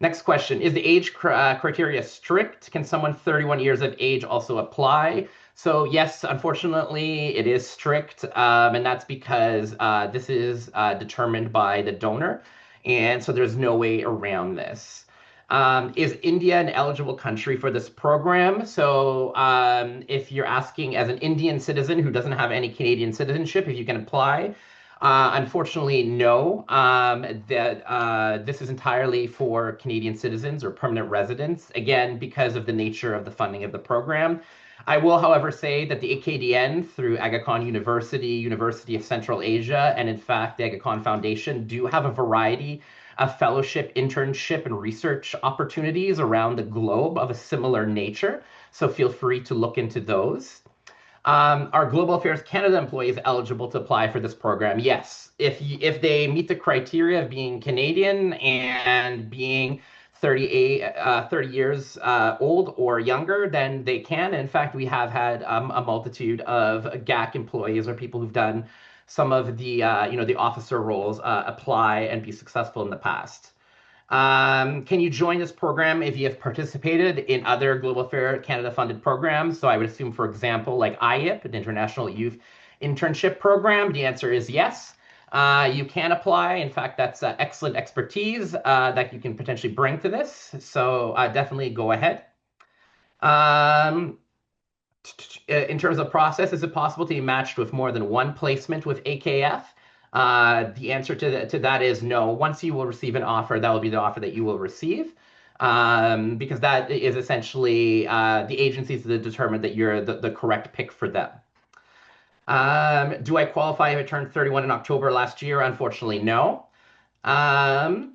S2: Next question, is the age criteria strict? Can someone 31 years of age also apply? So yes, unfortunately, it is strict, and that's because this is determined by the donor, and so there's no way around this. Is India an eligible country for this program? So, if you're asking as an Indian citizen who doesn't have any Canadian citizenship, if you can apply, unfortunately, no. This is entirely for Canadian citizens or permanent residents, again, because of the nature of the funding of the program. I will, however, say that the AKDN through Aga Khan University, University of Central Asia, and in fact, the Aga Khan Foundation do have a variety of fellowship, internship, and research opportunities around the globe of a similar nature. So feel free to look into those. Are Global Affairs Canada employees eligible to apply for this program? Yes. If they meet the criteria of being Canadian and being 30 years old or younger, then they can. In fact, we have had a multitude of GAC employees or people who've done some of the officer roles apply and be successful in the past. Can you join this program if you have participated in other Global Affairs Canada funded programs? So I would assume, for example, like IIP, an International Youth Internship Program. The answer is yes. You can apply. In fact, that's excellent expertise that you can potentially bring to this. So definitely go ahead. In terms of process, is it possible to be matched with more than one placement with AKF? The answer to that is no. Once you will receive an offer, that will be the offer that you will receive. Because that is essentially the agencies that determine that you're the correct pick for them. Do I qualify if I turned 31 in October last year? Unfortunately, no. Okay,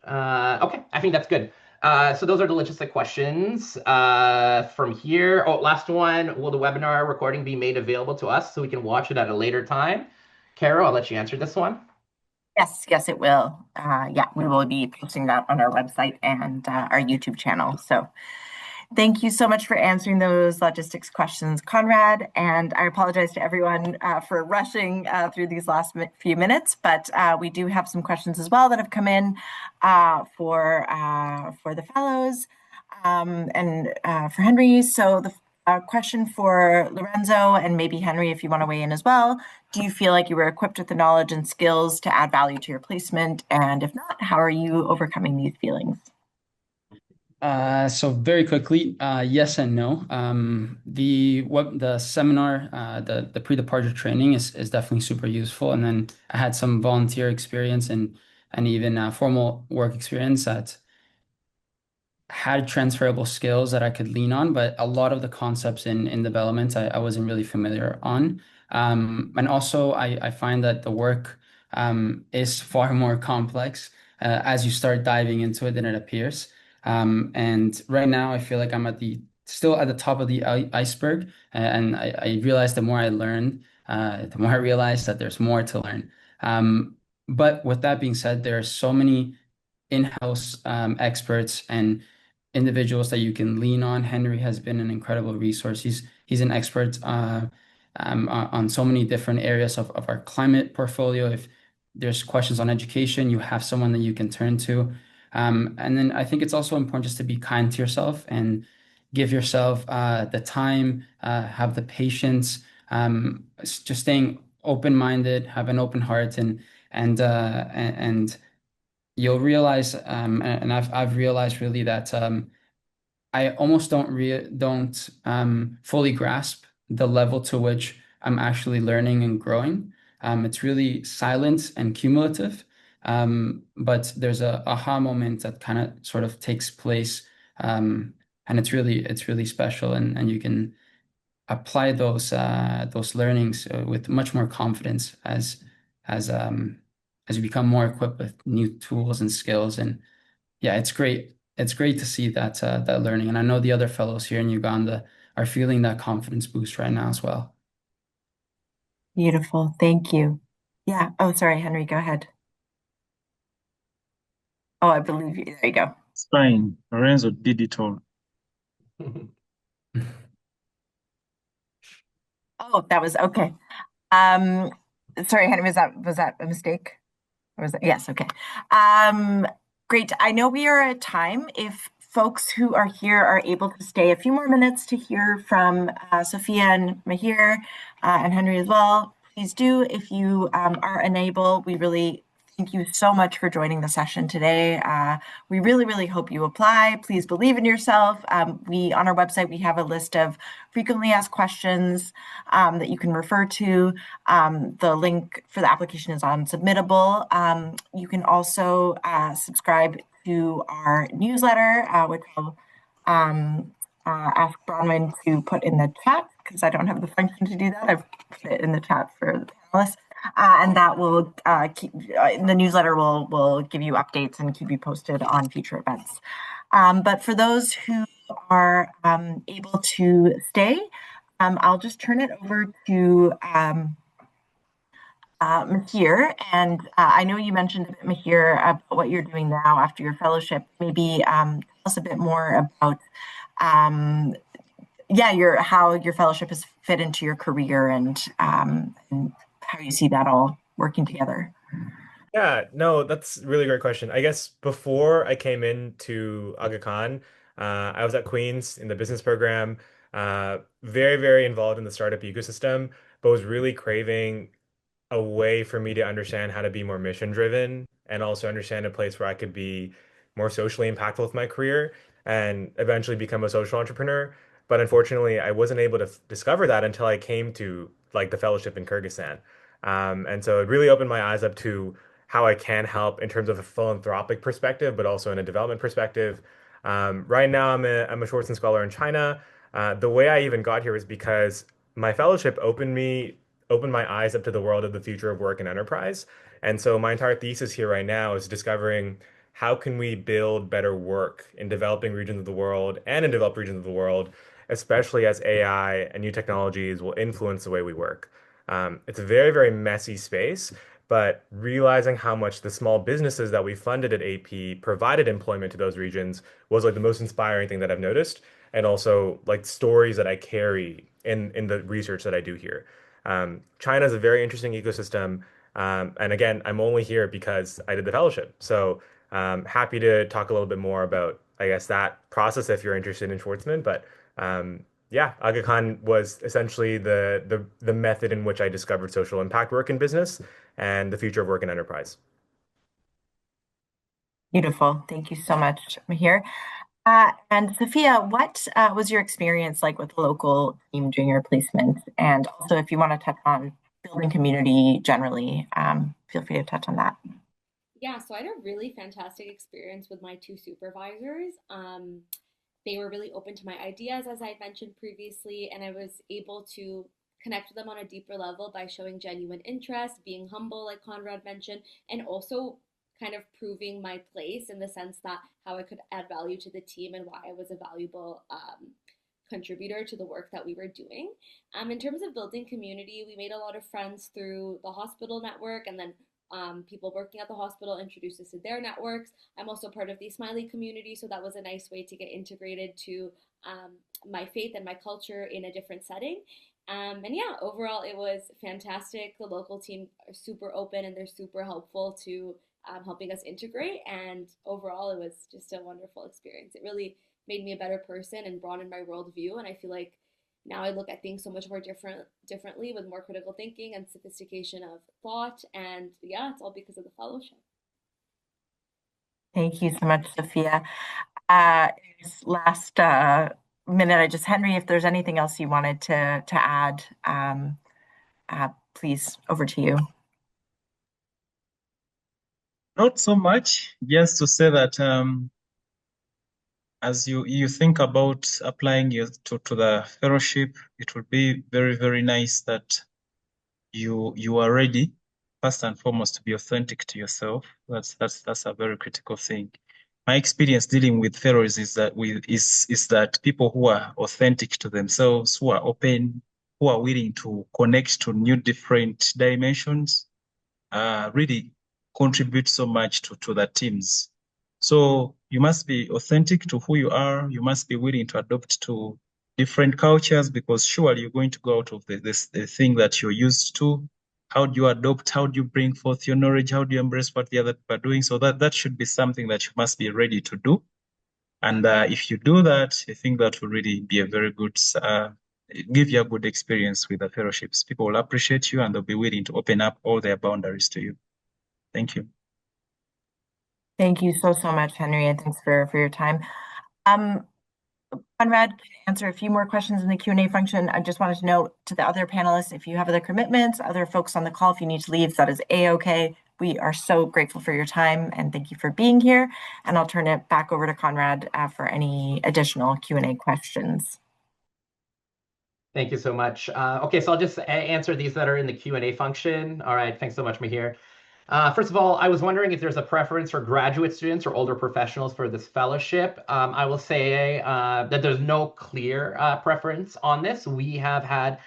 S2: I think that's good. So those are the logistic questions from here. Oh, last one. Will the webinar recording be made available to us so we can watch it at a later time? Carol, I'll let you answer this one.
S1: Yes, it will. Yeah, we will be posting that on our website and our YouTube channel. So thank you so much for answering those logistics questions, Conrad. And I apologize to everyone for rushing through these last few minutes, but we do have some questions as well that have come in for the fellows and for Henry. So the a question for Lorenzo and maybe Henry, if you want to weigh in as well. Do you feel like you were equipped with the knowledge and skills to add value to your placement? And if not, how are you overcoming these feelings?
S4: So very quickly, yes and no. The seminar, the pre-departure training is definitely super useful, and then I had some volunteer experience and even formal work experience that had transferable skills that I could lean on, but a lot of the concepts in development I wasn't really familiar on. And also I find that the work is far more complex as you start diving into it than it appears. And right now I feel like I'm still at the top of the iceberg, and I realize the more I learn, the more I realize that there's more to learn. But with that being said, there are so many in-house experts and individuals that you can lean on. Henry has been an incredible resource. He's an expert on so many different areas of our climate portfolio. If there's questions on education, you have someone that you can turn to. And then I think it's also important just to be kind to yourself and give yourself the time, have the patience, just staying open-minded, have an open heart, and you'll realize, and I've realized really that I almost don't fully grasp the level to which I'm actually learning and growing. It's really silent and cumulative, but there's a aha moment that kind of sort of takes place, and it's really special, and you can apply those learnings with much more confidence as as you become more equipped with new tools and skills. And yeah, it's great. It's great to see that learning. And I know the other fellows here in Uganda are feeling that confidence boost right now as well.
S1: Beautiful. Thank you. Yeah. Oh, sorry, Henry, go ahead. Oh, I believe you. There you go.
S5: It's fine. Lorenzo did it all.
S1: Oh, that was okay. Um, Sorry, Henry, was that a mistake? Or was it? Yes, okay. Um, Great. I know we are at time. If folks who are here are able to stay a few more minutes to hear from Sophia and Mahir and Henry as well, please do. If you are unable, we really thank you so much for joining the session today. We really, really hope you apply. Please believe in yourself. On our website, we have a list of frequently asked questions that you can refer to. The link for the application is on Submittable. You can also subscribe to our newsletter, which I'll ask Bronwyn to put in the chat because I don't have the function to do that. I've put it in the chat for the panelists. And that will keep the newsletter will give you updates and keep you posted on future events. But for those who are able to stay, I'll just turn it over to Mahir. And I know you mentioned a bit, Mahir, about what you're doing now after your fellowship. Maybe tell us a bit more about how your fellowship has fit into your career and how you see that all working together.
S6: Yeah, no, that's a really great question. I guess before I came into Aga Khan, I was at Queen's in the business program, very, very involved in the startup ecosystem, but was really craving a way for me to understand how to be more mission driven and also understand a place where I could be more socially impactful with my career and eventually become a social entrepreneur. But unfortunately, I wasn't able to discover that until I came to like the fellowship in Kyrgyzstan. And so it really opened my eyes up to how I can help in terms of a philanthropic perspective, but also in a development perspective. Right now, I'm a Schwarzman Scholar in China. The way I even got here was because my fellowship opened my eyes up to the world of the future of work and enterprise. And so my entire thesis here right now is discovering how can we build better work in developing regions of the world and in developed regions of the world, especially as AI and new technologies will influence the way we work. It's a very, very messy space, but realizing how much the small businesses that we funded at AP provided employment to those regions was like the most inspiring thing that I've noticed, and also like stories that I carry in the research that I do here. China is a very interesting ecosystem. And again, I'm only here because I did the fellowship. So happy to talk a little bit more about, I guess, that process if you're interested in Schwartzman. But yeah, AgaKhan was essentially the method in which I discovered social impact work in business and the future of work in enterprise.
S1: Beautiful. Thank you so much, Mahir. And Sophia, what was your experience like with the local team during your placement? And also, if you want to touch on building community generally, feel free to touch on that.
S3: Yeah, so I had a really fantastic experience with my two supervisors. They were really open to my ideas, as I had mentioned previously, and I was able to connect with them on a deeper level by showing genuine interest, being humble, like Conrad mentioned, and also kind of proving my place in the sense that how I could add value to the team and why I was a valuable contributor to the work that we were doing. In terms of building community, we made a lot of friends through the hospital network, and then people working at the hospital introduced us to their networks. I'm also part of the Smiley community, so that was a nice way to get integrated to my faith and my culture in a different setting. And yeah, overall, it was fantastic. The local team are super open and they're super helpful to helping us integrate. And overall, it was just a wonderful experience. It really made me a better person and broadened my worldview. And I feel like now I look at things so much more differently with more critical thinking and sophistication of thought. And yeah, it's all because of the fellowship.
S1: Thank you so much, Sophia. This last minute, Henry, if there's anything else you wanted to add, please, over to you.
S5: Not so much, just to say that as you think about applying to the fellowship, it would be very, very nice that you are ready, first and foremost, to be authentic to yourself. That's a very critical thing. My experience dealing with fellows is that people who are authentic to themselves, who are open, who are willing to connect to new different dimensions, really contribute so much to the teams. So you must be authentic to who you are. You must be willing to adopt to different cultures, because surely you're going to go out of the thing that you're used to. How do you adopt? How do you bring forth your knowledge? How do you embrace what the other people are doing? So that should be something that you must be ready to do. And if you do that, I think that will really be a very good, give you a good experience with the fellowships. People will appreciate you and they'll be willing to open up all their boundaries to you. Thank you.
S1: Thank you so much, Henry, and thanks for your time. Conrad can answer a few more questions in the Q&A function. I just wanted to note to the other panelists, if you have other commitments, other folks on the call, if you need to leave, that is A-OK. We are so grateful for your time and thank you for being here. And I'll turn it back over to Conrad for any additional Q&A questions.
S2: Thank you so much. Okay, so I'll just answer these that are in the Q&A function. All right, thanks so much, Mahir. First of all, I was wondering if there's a preference for graduate students or older professionals for this fellowship. I will say that there's no clear preference on this. We have had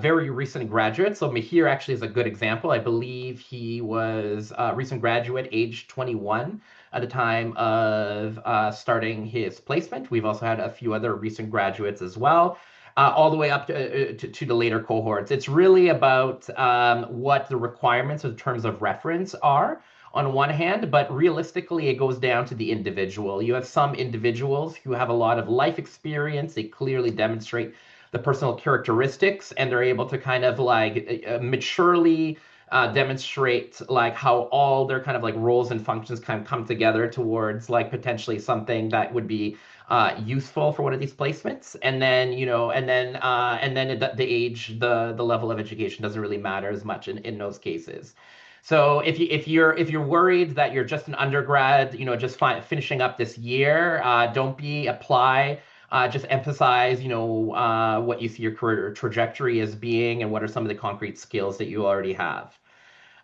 S2: very recent graduates. So Mahir actually is a good example. I believe he was a recent graduate, age 21 at the time of starting his placement. We've also had a few other recent graduates as well. All the way up to the later cohorts. It's really about what the requirements in terms of reference are on one hand, but realistically, it goes down to the individual. You have some individuals who have a lot of life experience. They clearly demonstrate the personal characteristics, and they're able to kind of like maturely demonstrate like how all their kind of like roles and functions kind of come together towards like potentially something that would be useful for one of these placements. And then, the age, the level of education doesn't really matter as much in those cases. So if you're worried that you're just an undergrad, just finishing up this year, don't apply. Just emphasize, what you see your career trajectory as being, and what are some of the concrete skills that you already have.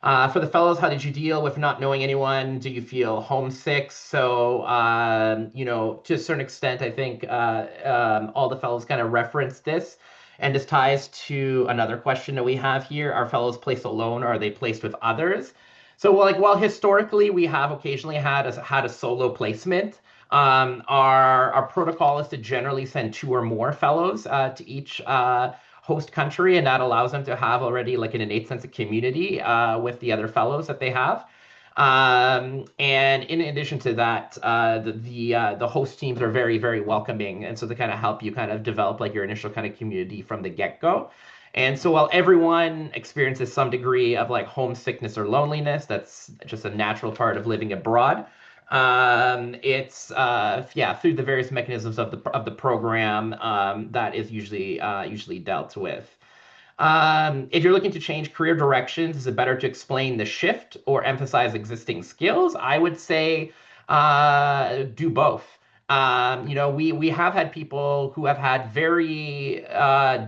S2: For the fellows, how did you deal with not knowing anyone? Do you feel homesick? So, to a certain extent, I think all the fellows kind of referenced this. And this ties to another question that we have here. Are fellows placed alone or are they placed with others? So, well, while historically we have occasionally had a solo placement, our protocol is to generally send two or more fellows to each host country, and that allows them to have already like an innate sense of community with the other fellows that they have. And in addition to that, the host teams are very, very welcoming, and so they kind of help you kind of develop like your initial kind of community from the get-go. And so while everyone experiences some degree of like homesickness or loneliness, that's just a natural part of living abroad. It's yeah, through the various mechanisms of the program that is usually dealt with. If you're looking to change career directions, is it better to explain the shift or emphasize existing skills? I would say do both. We have had people who have had very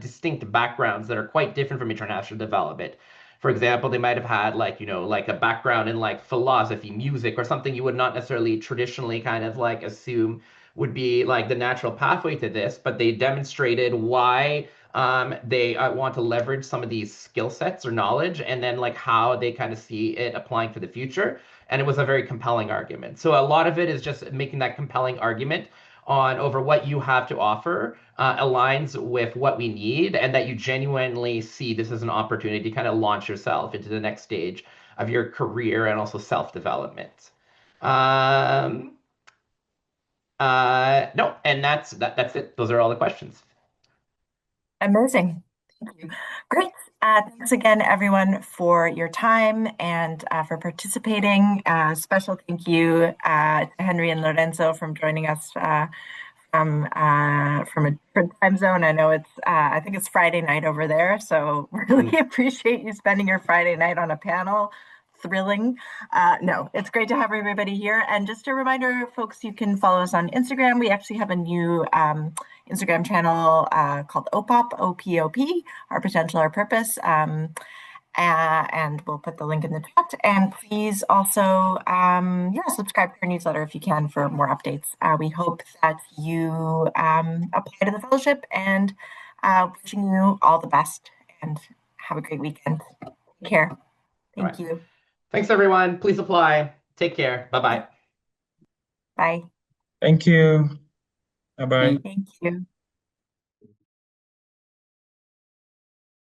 S2: distinct backgrounds that are quite different from international development. For example, they might have had like a background in like philosophy, music, or something you would not necessarily traditionally kind of like assume would be like the natural pathway to this, but they demonstrated why they want to leverage some of these skill sets or knowledge, and then like how they kind of see it applying for the future. And it was a very compelling argument. So a lot of it is just making that compelling argument on over what you have to offer aligns with what we need, and that you genuinely see this as an opportunity to kind of launch yourself into the next stage of your career and also self-development. Um, no, and that's it. Those are all the questions.
S1: Amazing. Thank you. Great. Thanks again, everyone, for your time and for participating. Special thank you to Henry and Lorenzo from joining us from a different time zone. I know I think it's Friday night over there, so really appreciate you spending your Friday night on a panel. Thrilling. No, it's great to have everybody here. And just a reminder, folks, you can follow us on Instagram. We actually have a new Instagram channel called OPOP, OPOP, Our Potential, Our Purpose. And we'll put the link in the chat. And please also, subscribe to our newsletter if you can for more updates. We hope that you apply to the fellowship, and wishing you all the best and have a great weekend. Take care. Thank you.
S2: Thanks, everyone. Please apply. Take care. Bye-bye.
S1: Bye.
S5: Thank you. Bye-bye.
S1: Thank you.